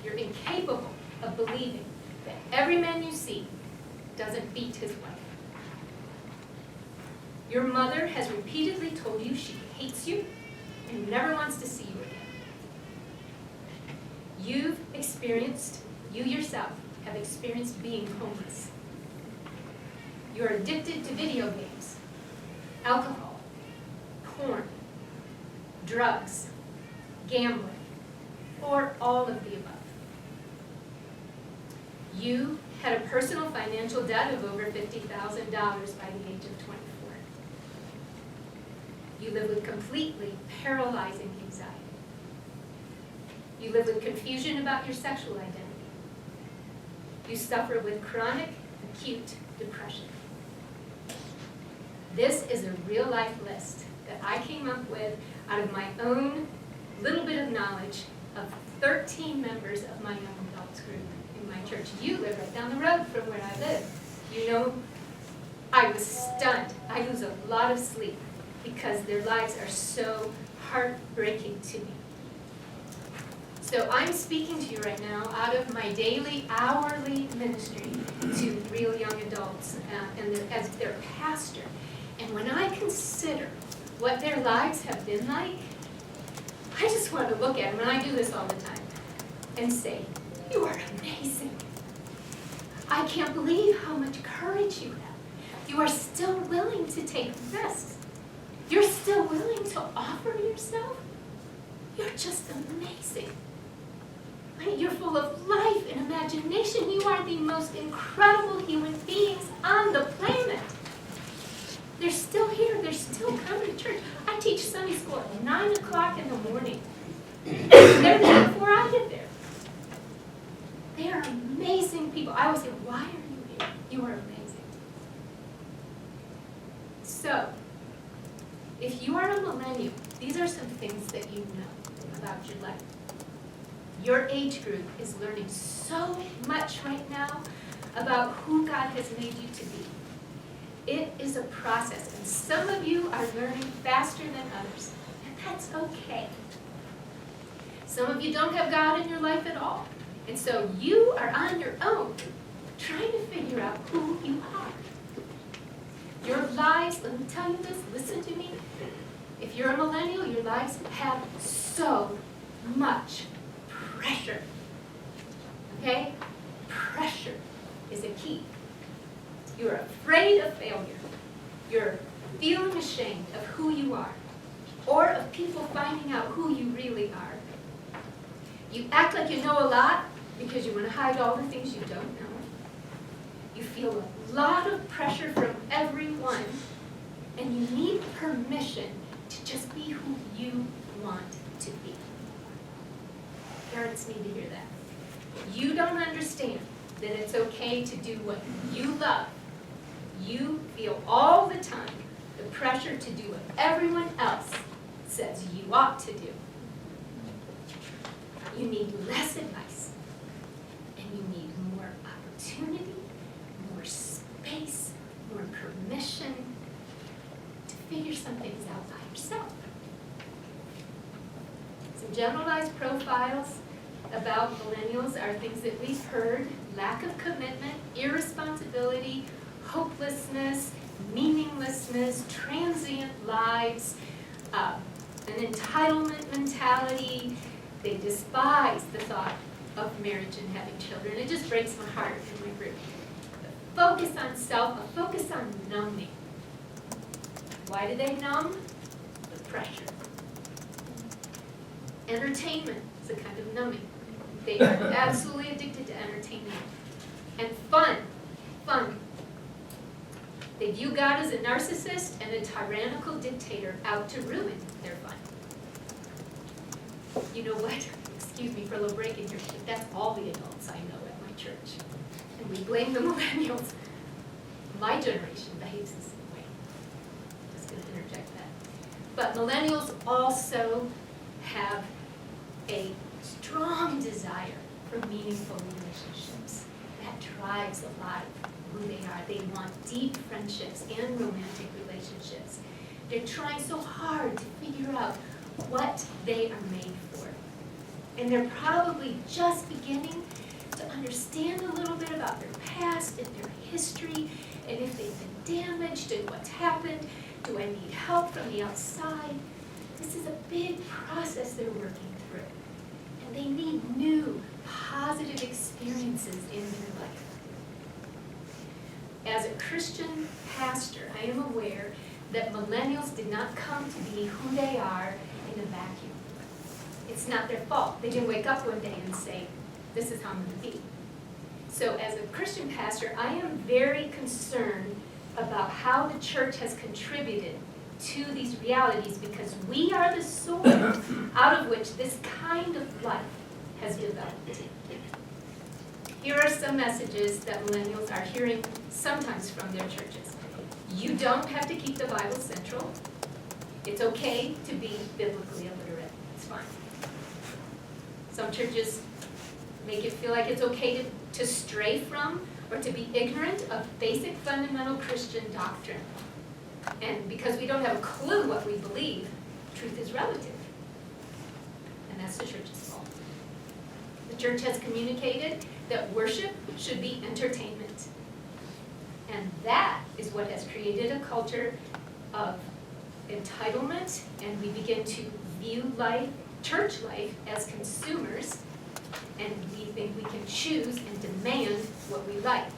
you're incapable of believing that every man you see doesn't beat his wife. Your mother has repeatedly told you she hates you and never wants to see you again. You yourself have experienced being homeless. You're addicted to video games, alcohol, porn, drugs, gambling, or all of the above. You had a personal financial debt of over $50,000 by the age of 24. You live with completely paralyzing anxiety. You live with confusion about your sexual identity. you suffer with chronic acute depression. This is a real life list that I came up with out of my own little bit of knowledge of 13 members of my young adults group in my church. You live right down the road from where I live. You know, I was stunned. I lose a lot of sleep because their lives are so heartbreaking to me. So I'm speaking to you right now out of my daily, hourly ministry to real young adults as their pastor. And when I consider what their lives have been like, I just want to look at them, and I do this all the time, and say, you are amazing. I can't believe how much courage you have. You are still willing to take risks. You're still willing to offer yourself. You're just amazing. You're full of life and imagination. You are the most incredible human beings on the planet. They're still here. They're still coming to church. I teach Sunday school at 9 o'clock in the morning. They're there before I get there. They are amazing people. I always say, why are you here? You are amazing. So, if you are a millennial, these are some things that you know about your life. Your age group is learning so much right now about who God has made you to be. It is a process, and some of you are learning faster than others, and that's okay. Some of you don't have God in your life at all, and so you are on your own trying to figure out who you are. Your lives, let me tell you this, listen to me. If you're a millennial, your lives have so much pressure. Okay? Pressure is a key. You're afraid of failure. You're feeling ashamed of who you are, or of people finding out who you really are. You act like you know a lot because you want to hide all the things you don't know. You feel a lot of pressure from everyone, and you need permission to just be who you want to be. Parents need to hear that. You don't understand that it's okay to do what you love. You feel all the time the pressure to do what everyone else says you ought to do. You need less advice, and you need more opportunity, more space, more permission to figure some things out by yourself. Some generalized profiles about millennials are things that we've heard: lack of commitment, irresponsibility, hopelessness, meaninglessness, transient lives, an entitlement mentality. They despise the thought of marriage and having children. It just breaks my heart in my group. A focus on self, a focus on numbing. Why do they numb? The pressure. Entertainment is a kind of numbing. They are absolutely addicted to entertainment. And fun. They view God as a narcissist and a tyrannical dictator out to ruin their fun. You know what? Excuse me for a little break in here. That's all the adults I know at my church. And we blame the millennials. My generation behaves the same way. Just going to interject that. But millennials also have a strong desire for meaningful relationships. That drives a lot of who they are. They want deep friendships and romantic relationships. They're trying so hard to figure out what they are made for. And they're probably just beginning to understand a little bit about their past and their history, and if they've been damaged and what's happened. Do I need help from the outside? This is a big process they're working through. And they need new, positive experiences in their life. As a Christian pastor, I am aware that millennials did not come to be who they are in a vacuum. It's not their fault. They didn't wake up one day and say, this is how I'm going to be. So as a Christian pastor, I am very concerned about how the church has contributed to these realities, because we are the soil out of which this kind of life has developed. Here are some messages that millennials are hearing sometimes from their churches. You don't have to keep the Bible central. It's okay to be biblically illiterate. It's fine. Some churches make it feel like it's okay to stray from or to be ignorant of basic fundamental Christian doctrine. And because we don't have a clue what we believe, truth is relative. And that's the church's fault. The church has communicated that worship should be entertainment. And that is what has created a culture of entitlement, and we begin to view life, church life, as consumers, and we think we can choose and demand what we like.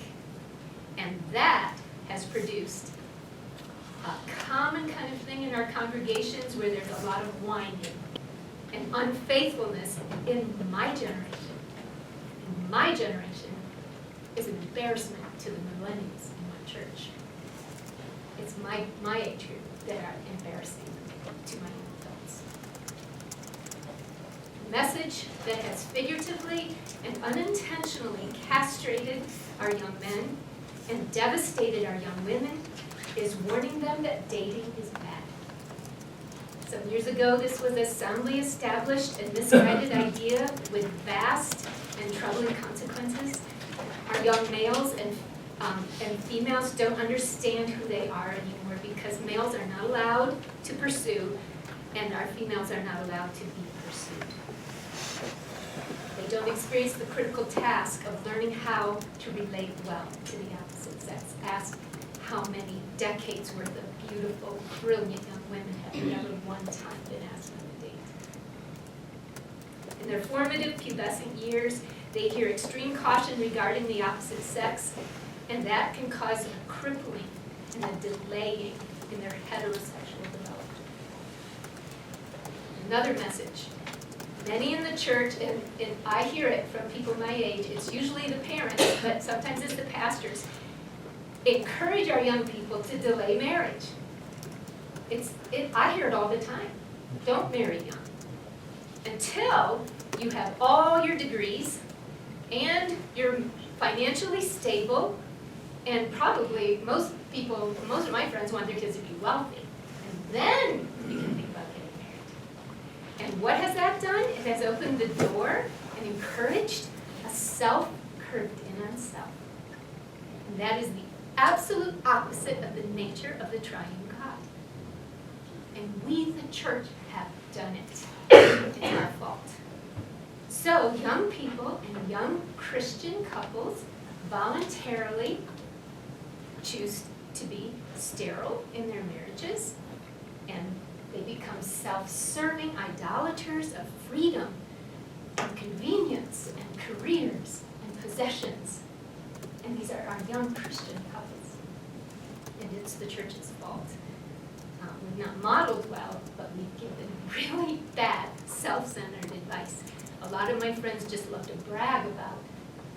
And that has produced a common kind of thing in our congregations where there's a lot of whining and unfaithfulness in my generation. And my generation is an embarrassment to the millennials in my church. It's my age group that are embarrassing to my young adults. A message that has figuratively and unintentionally castrated our young men and devastated our young women is warning them that dating is bad. Some years ago, this was a soundly established and misguided idea with vast and troubling consequences. Our young males and females don't understand who they are anymore because males are not allowed to pursue and our females are not allowed to be pursued. They don't experience the critical task of learning how to relate well to the opposite sex. Ask how many decades worth of beautiful, brilliant young women have never one time been asked on a date. In their formative pubescent years, they hear extreme caution regarding the opposite sex, and that can cause a crippling and a delaying in their heterosexual development. Another message. Many in the church, and I hear it from people my age, it's usually the parents, but sometimes it's the pastors, encourage our young people to delay marriage. I hear it all the time. Don't marry young. Until you have all your degrees and you're financially stable, and probably most of my friends want their kids to be wealthy. And then you can think about getting married. And what has that done? It has opened the door and encouraged a self curved in on self. And that is the absolute opposite of the nature of the triune God. And we, the church, have done it. It's our fault. So young people and young Christian couples voluntarily choose to be sterile in their marriages, and they become self-serving idolaters of freedom and convenience and careers and possessions. And these are our young Christian couples. And it's the church's fault. We've not modeled well, but we've given really bad, self-centered advice. A lot of my friends just love to brag about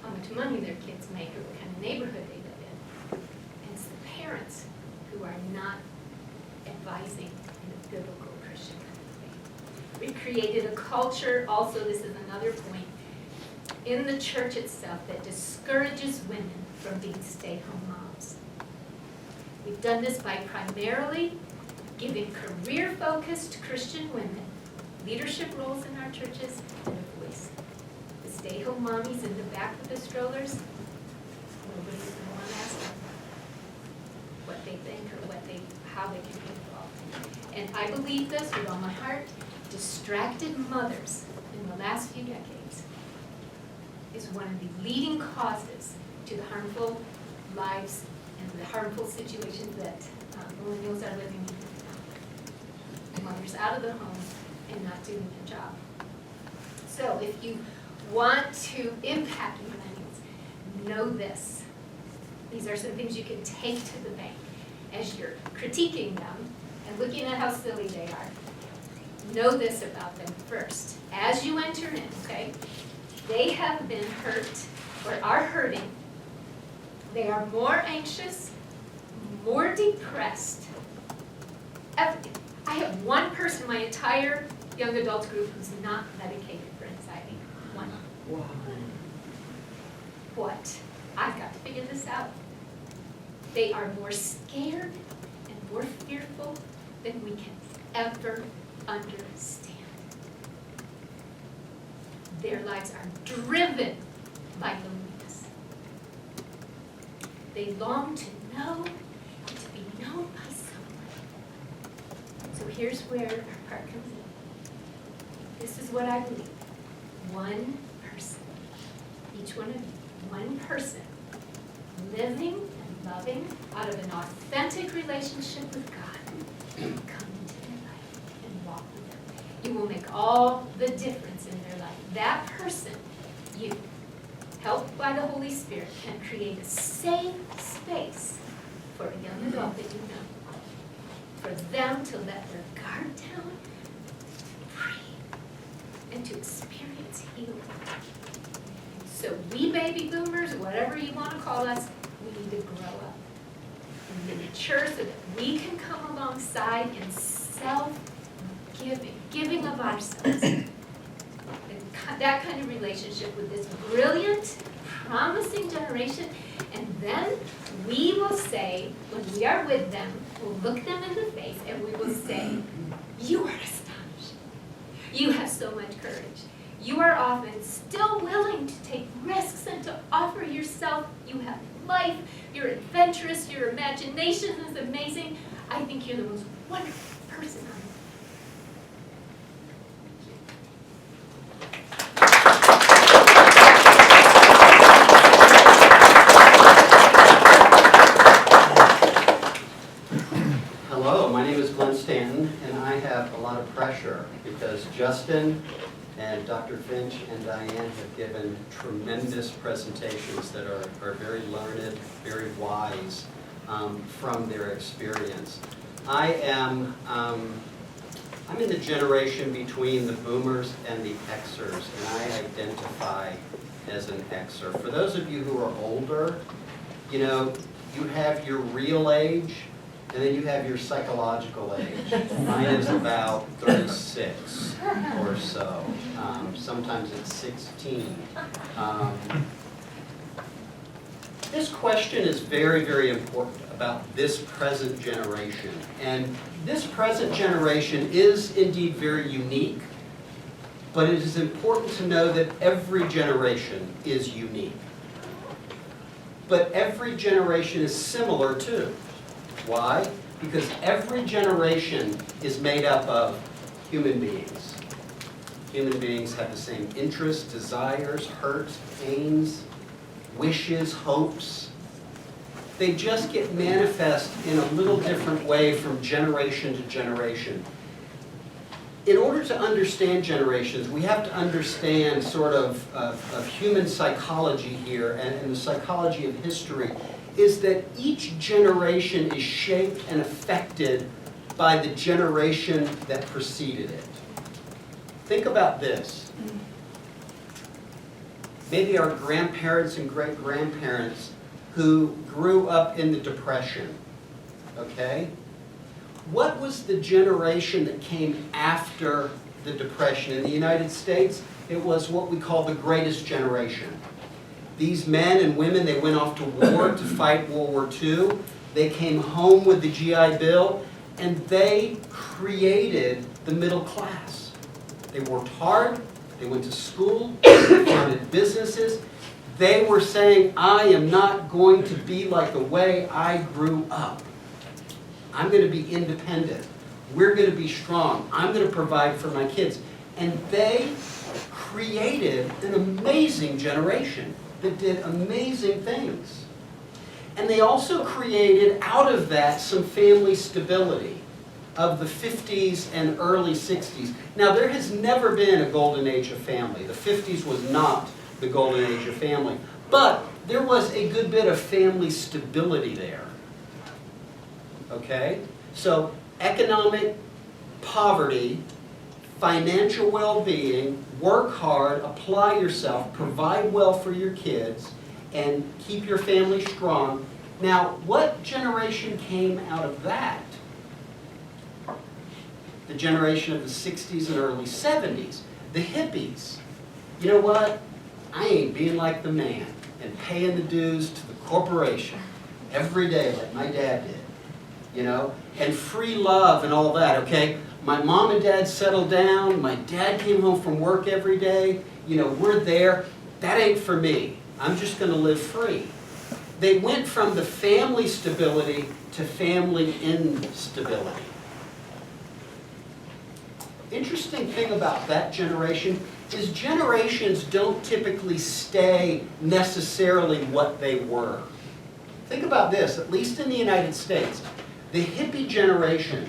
how much money their kids make or what kind of neighborhood they live in. And it's the parents who are not advising in a biblical Christian kind of way. We've created a culture, also this is another point, in the church itself that discourages women from being stay-home moms. We've done this by primarily giving career-focused Christian women leadership roles in our churches and a voice. The stay-home mommies in the back with the strollers, nobody's going to want to ask them what they think or how they can be involved. And I believe this with all my heart. Distracted mothers in the last few decades is one of the leading causes to the harmful lives and the harmful situations that millennials are living in now. Mothers out of the home and not doing their job. So if you want to impact millennials, know this. These are some things you can take to the bank as you're critiquing them and looking at how silly they are. Know this about them first. As you enter in, okay, they have been hurt or are hurting. They are more anxious, more depressed. I have one person in my entire young adult group who's not medicated for anxiety. One. Wow. what? I've got to figure this out. They are more scared and more fearful than we can ever understand. Their lives are driven by loneliness. They long to know and to be known by someone. So here's where our part comes in. This is what I believe. One person, each one of you, one person, living and loving out of an authentic relationship with God, come into their life and walk with them. You will make all the difference in their life. That person, you, helped by the Holy Spirit, can create a safe space for a young adult that you know, for them to let their guard down, breathe, and to experience healing. So we baby boomers, whatever you want to call us, we need to grow up and mature so that we can come alongside in self-giving, giving of ourselves. And that kind of relationship with this brilliant, promising generation. And then we will say, when we are with them, we'll look them in the face and we will say, you are astonishing. You have so much courage. You are often still willing to take risks and to offer yourself. You have life. You're adventurous. Your imagination is amazing. I think you're the most wonderful person on earth. Hello, my name is Stanton, and I have a lot of pressure because Justin and Dr. Finch and Diane have given tremendous presentations that are very learned, very wise from their experience. I'm in the generation between the boomers and the Xers, and I identify as an Xer. For those of you who are older, you know, you have your real age, and then you have your psychological age. Mine is about 36 or so. Sometimes it's 16. This question is very, very important about this present generation. And this present generation is indeed very unique, but it is important to know that every generation is unique. But every generation is similar too. Why? Because every generation is made up of human beings. Human beings have the same interests, desires, hurts, pains, wishes, hopes. They just get manifest in a little different way from generation to generation. In order to understand generations, we have to understand sort of human psychology here and the psychology of history. Is that each generation is shaped and affected by the generation that preceded it. Think about this. Maybe our grandparents and great-grandparents who grew up in the Depression, okay? What was the generation that came after the Depression? In the United States, it was what we call the greatest generation. These men and women, they went off to war to fight World War II. They came home with the GI Bill, and they created the middle class. They worked hard. They went to school. They founded businesses. They were saying, I am not going to be like the way I grew up. I'm going to be independent. We're going to be strong. I'm going to provide for my kids. And they created an amazing generation that did amazing things. And they also created out of that some family stability of the 50s and early 60s. Now, there has never been a golden age of family. The 50s was not the golden age of family. But there was a good bit of family stability there. Okay? So, economic poverty, financial well-being, work hard, apply yourself, provide well for your kids, and keep your family strong. Now, what generation came out of that? The generation of the 60s and early 70s, the hippies. You know what? I ain't being like the man. and paying the dues to the corporation every day like my dad did, you know, and free love and all that, okay? My mom and dad settled down, my dad came home from work every day, you know, we're there. That ain't for me. I'm just going to live free. They went from the family stability to family instability. Interesting thing about that generation is generations don't typically stay necessarily what they were. Think about this, at least in the United States, the hippie generation,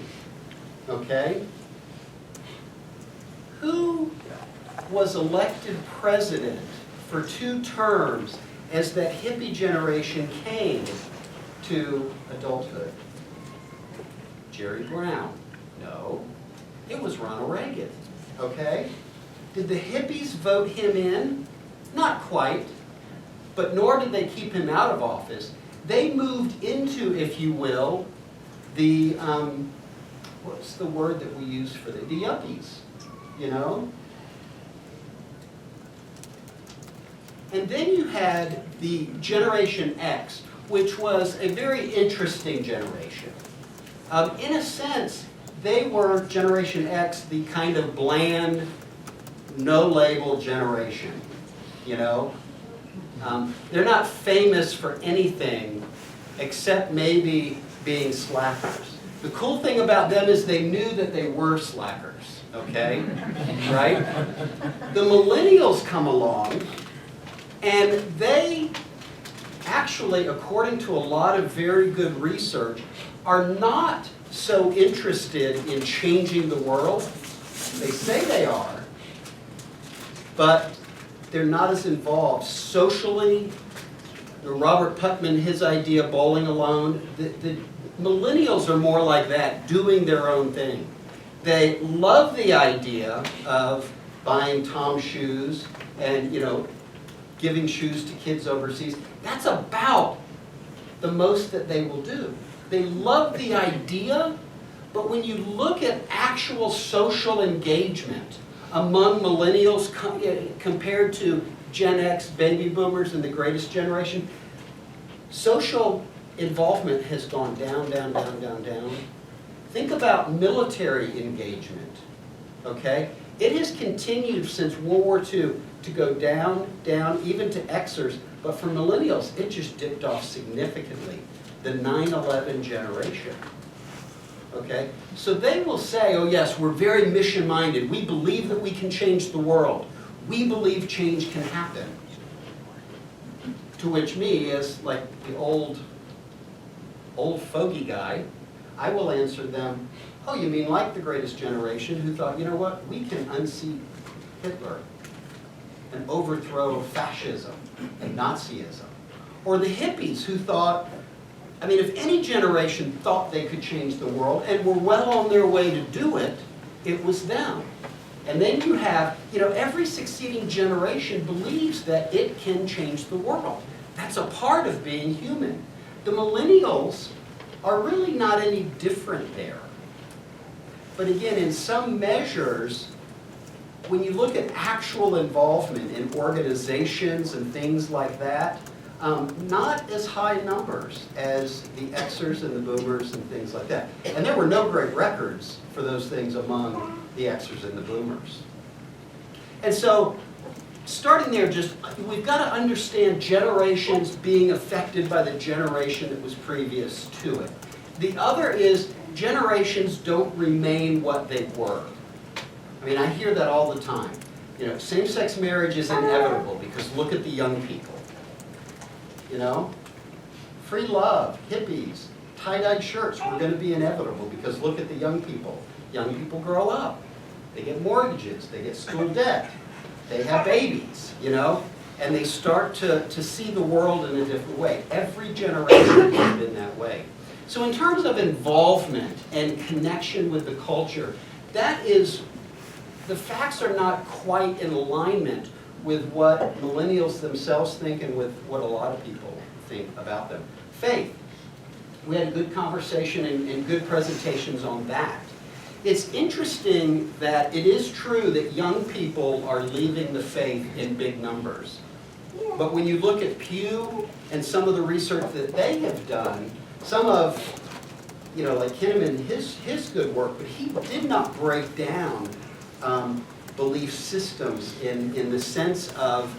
okay? Who was elected president for 2 terms as that hippie generation came to adulthood? Jerry Brown? No. It was Ronald Reagan, okay? Did the hippies vote him in? Not quite, but nor did they keep him out of office. They moved into, if you will, the, what's the word that we use for the yuppies, you know? And then you had the Generation X, which was a very interesting generation. In a sense, they were, Generation X, the kind of bland, no-label generation, you know? They're not famous for anything except maybe being slackers. The cool thing about them is they knew that they were slackers, okay? Right? The millennials come along, and they actually, according to a lot of very good research, are not so interested in changing the world. They say they are, but they're not as involved socially. Robert Putnam, his idea, bowling alone, the millennials are more like that, doing their own thing. They love the idea of buying Tom shoes and, you know, giving shoes to kids overseas. That's about the most that they will do. They love the idea, but when you look at actual social engagement among millennials compared to Gen X, baby boomers, and the greatest generation, social involvement has gone down, down, down, down, down. Think about military engagement, okay? It has continued since World War II to go down, down, even to Xers, but for millennials, it just dipped off significantly. The 9/11 generation, okay? So they will say, oh yes, we're very mission-minded. We believe that we can change the world. We believe change can happen. To which me, as like the old fogey guy, I will answer them, oh, you mean like the greatest generation who thought, you know what, we can unseat Hitler and overthrow fascism and Nazism. Or the hippies who thought, I mean, if any generation thought they could change the world and were well on their way to do it, it was them. And then you have, you know, every succeeding generation believes that it can change the world. That's a part of being human. The millennials are really not any different there. But again, in some measures, when you look at actual involvement in organizations and things like that, not as high numbers as the Xers and the Boomers and things like that. And there were no great records for those things among the Xers and the Boomers. And so, starting there, just we've got to understand generations being affected by the generation that was previous to it. The other is generations don't remain what they were. I mean, I hear that all the time. You know, same-sex marriage is inevitable because look at the young people. You know, free love, hippies, tie-dyed shirts were going to be inevitable because look at the young people. Young people grow up. They get mortgages. They get school debt. They have babies, you know, and they start to see the world in a different way. Every generation has been that way. So in terms of involvement and connection with the culture, that is, the facts are not quite in alignment with what millennials themselves think and with what a lot of people think about them. Faith. We had a good conversation and good presentations on that. It's interesting that it is true that young people are leaving the faith in big numbers. But when you look at Pew and some of the research that they have done, some of, like Kinnaman, his good work, but he did not break down belief systems in the sense of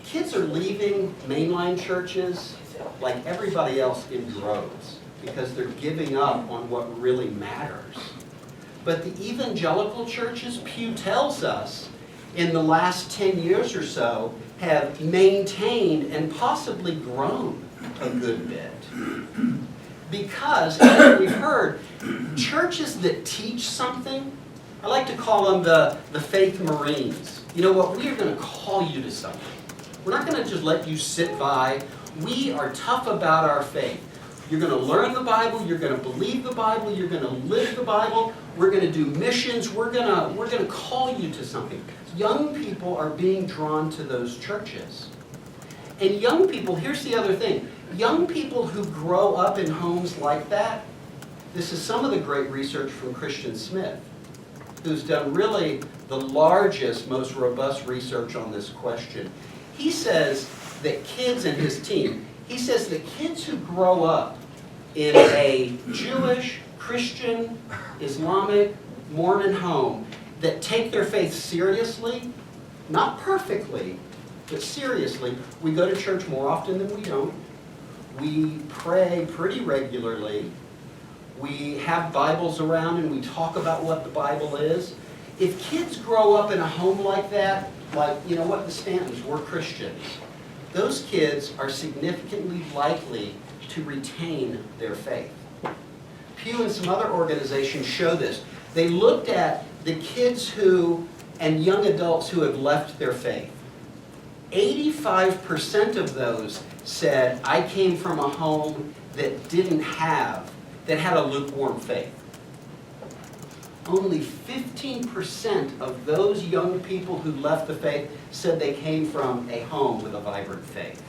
kids are leaving mainline churches like everybody else in droves because they're giving up on what really matters. But the evangelical churches, Pew tells us, in the last 10 years or so, have maintained and possibly grown a good bit. Because, as we've heard, churches that teach something, I like to call them the faith Marines. You know what? We are going to call you to something. We're not going to just let you sit by. We are tough about our faith. You're going to learn the Bible. You're going to believe the Bible. You're going to live the Bible. We're going to do missions. We're going to call you to something. Young people are being drawn to those churches. And young people, here's the other thing. Young people who grow up in homes like that, this is some of the great research from Christian Smith, who's done really the largest, most robust research on this question. He says that kids and his team, he says that kids who grow up in a Jewish, Christian, Islamic, Mormon home that take their faith seriously, not perfectly, but seriously, we go to church more often than we don't. We pray pretty regularly. We have Bibles around and we talk about what the Bible is. If kids grow up in a home like that, like, the Stantons, we're Christians, those kids are significantly likely to retain their faith. Pew and some other organizations show this. They looked at the kids and young adults who have left their faith. 85% of those said, I came from a home that had a lukewarm faith. Only 15% of those young people who left the faith said they came from a home with a vibrant faith.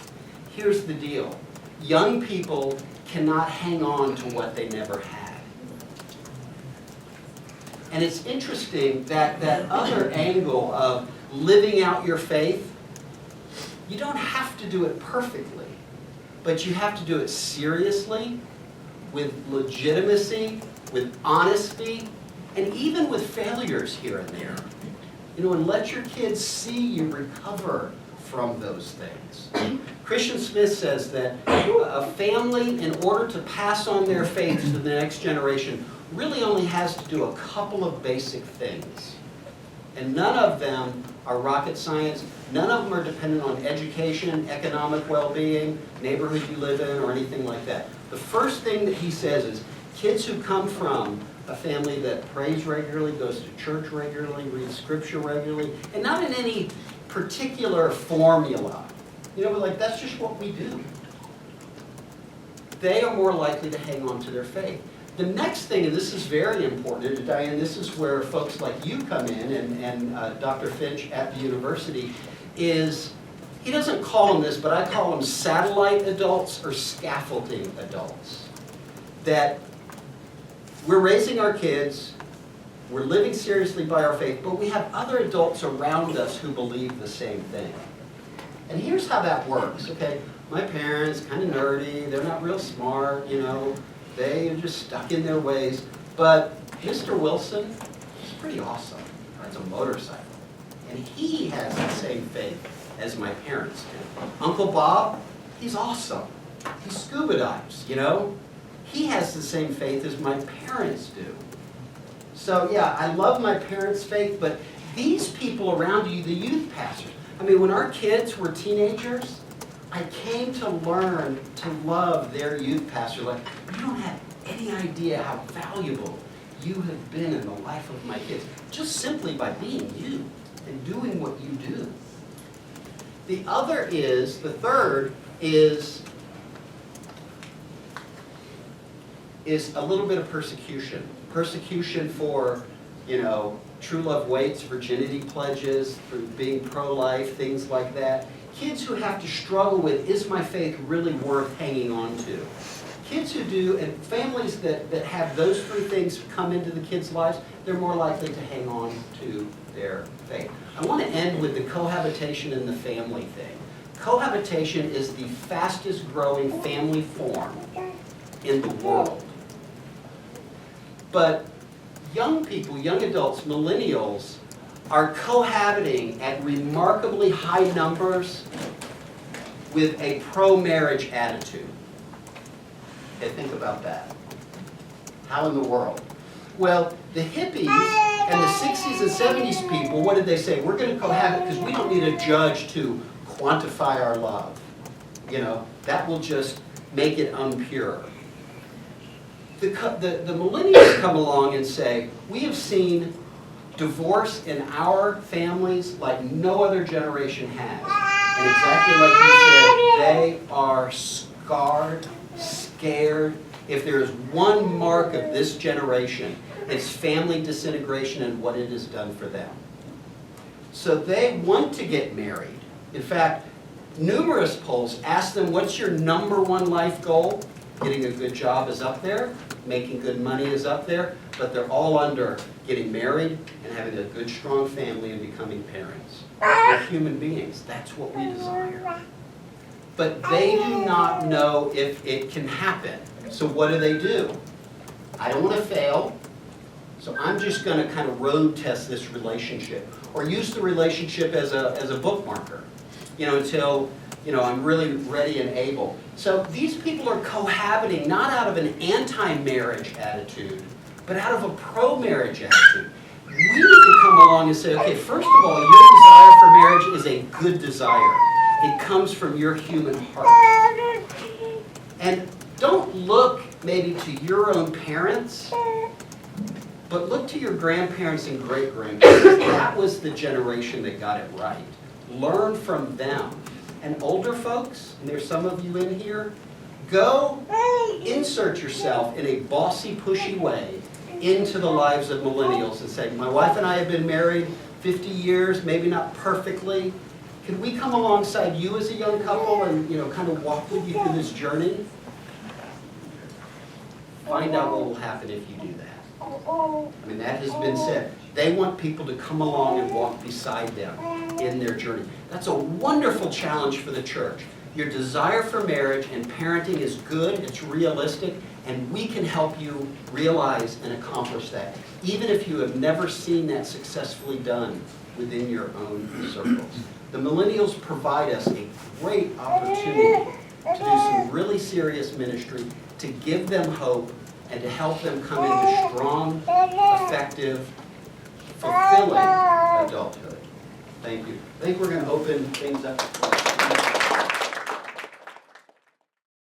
Here's the deal. Young people cannot hang on to what they never had. And it's interesting that other angle of living out your faith, you don't have to do it perfectly, but you have to do it seriously, with legitimacy, with honesty, and even with failures here and there. And let your kids see you recover from those things. Christian Smith says that a family, in order to pass on their faith to the next generation, really only has to do a couple of basic things. And none of them are rocket science. None of them are dependent on education, economic well-being, neighborhood you live in, or anything like that. The first thing that he says is kids who come from a family that prays regularly, goes to church regularly, reads scripture regularly, and not in any particular formula. That's just what we do. They are more likely to hang on to their faith. The next thing, and this is very important, and Diane, this is where folks like you come in, and Dr. Finch at the university, is, he doesn't call them this, but I call them satellite adults or scaffolding adults. That we're raising our kids, we're living seriously by our faith, but we have other adults around us who believe the same thing. And here's how that works, okay? My parents, kind of nerdy, they're not real smart, they are just stuck in their ways. But Mr. Wilson, he's pretty awesome. Rides a motorcycle. And he has the same faith as my parents do. Uncle Bob, he's awesome. He scuba dives, He has the same faith as my parents do. So yeah, I love my parents' faith, but these people around you, the youth pastors, when our kids were teenagers, I came to learn to love their youth pastor. You don't have any idea how valuable you have been in the life of my kids, just simply by being you and doing what you do. The third is a little bit of persecution. Persecution for, true love waits, virginity pledges, for being pro-life, things like that. Kids who have to struggle with, is my faith really worth hanging on to? Kids who do, and families that have those three things come into the kids' lives, they're more likely to hang on to their faith. I want to end with the cohabitation and the family thing. Cohabitation is the fastest growing family form in the world. But young people, young adults, millennials, are cohabiting at remarkably high numbers with a pro-marriage attitude. Okay, think about that. How in the world? Well, the hippies and the 60s and 70s people, what did they say? We're going to cohabit because we don't need a judge to quantify our love. You know, that will just make it impure. The millennials come along and say, we have seen divorce in our families like no other generation has. And exactly like you said, they are scarred, scared. If there is one mark of this generation, it's family disintegration and what it has done for them. So they want to get married. In fact, numerous polls ask them, what's your #1 life goal? Getting a good job is up there, making good money is up there, but they're all under getting married and having a good, strong family and becoming parents. They're human beings. That's what we desire. But they do not know if it can happen. So what do? I don't want to fail, so I'm just going to kind of road test this relationship, or use the relationship as a bookmarker, until I'm really ready and able. So these people are cohabiting not out of an anti-marriage attitude, but out of a pro-marriage attitude. We need to come along and say, okay, first of all, your desire for marriage is a good desire. It comes from your human heart. And don't look maybe to your own parents, but look to your grandparents and great-grandparents. That was the generation that got it right. Learn from them. And older folks, and there's some of you in here, go insert yourself in a bossy, pushy way into the lives of millennials and say, my wife and I have been married 50 years, maybe not perfectly. Can we come alongside you as a young couple and kind of walk with you through this journey? Find out what will happen if you do that. I mean, that has been said. They want people to come along and walk beside them in their journey. That's a wonderful challenge for the church. Your desire for marriage and parenting is good, it's realistic, and we can help you realize and accomplish that, even if you have never seen that successfully done within your own circles. The millennials provide us a great opportunity to do some really serious ministry, to give them hope, and to help them come into strong, effective, fulfilling adulthood. Thank you. I think we're going to open things up.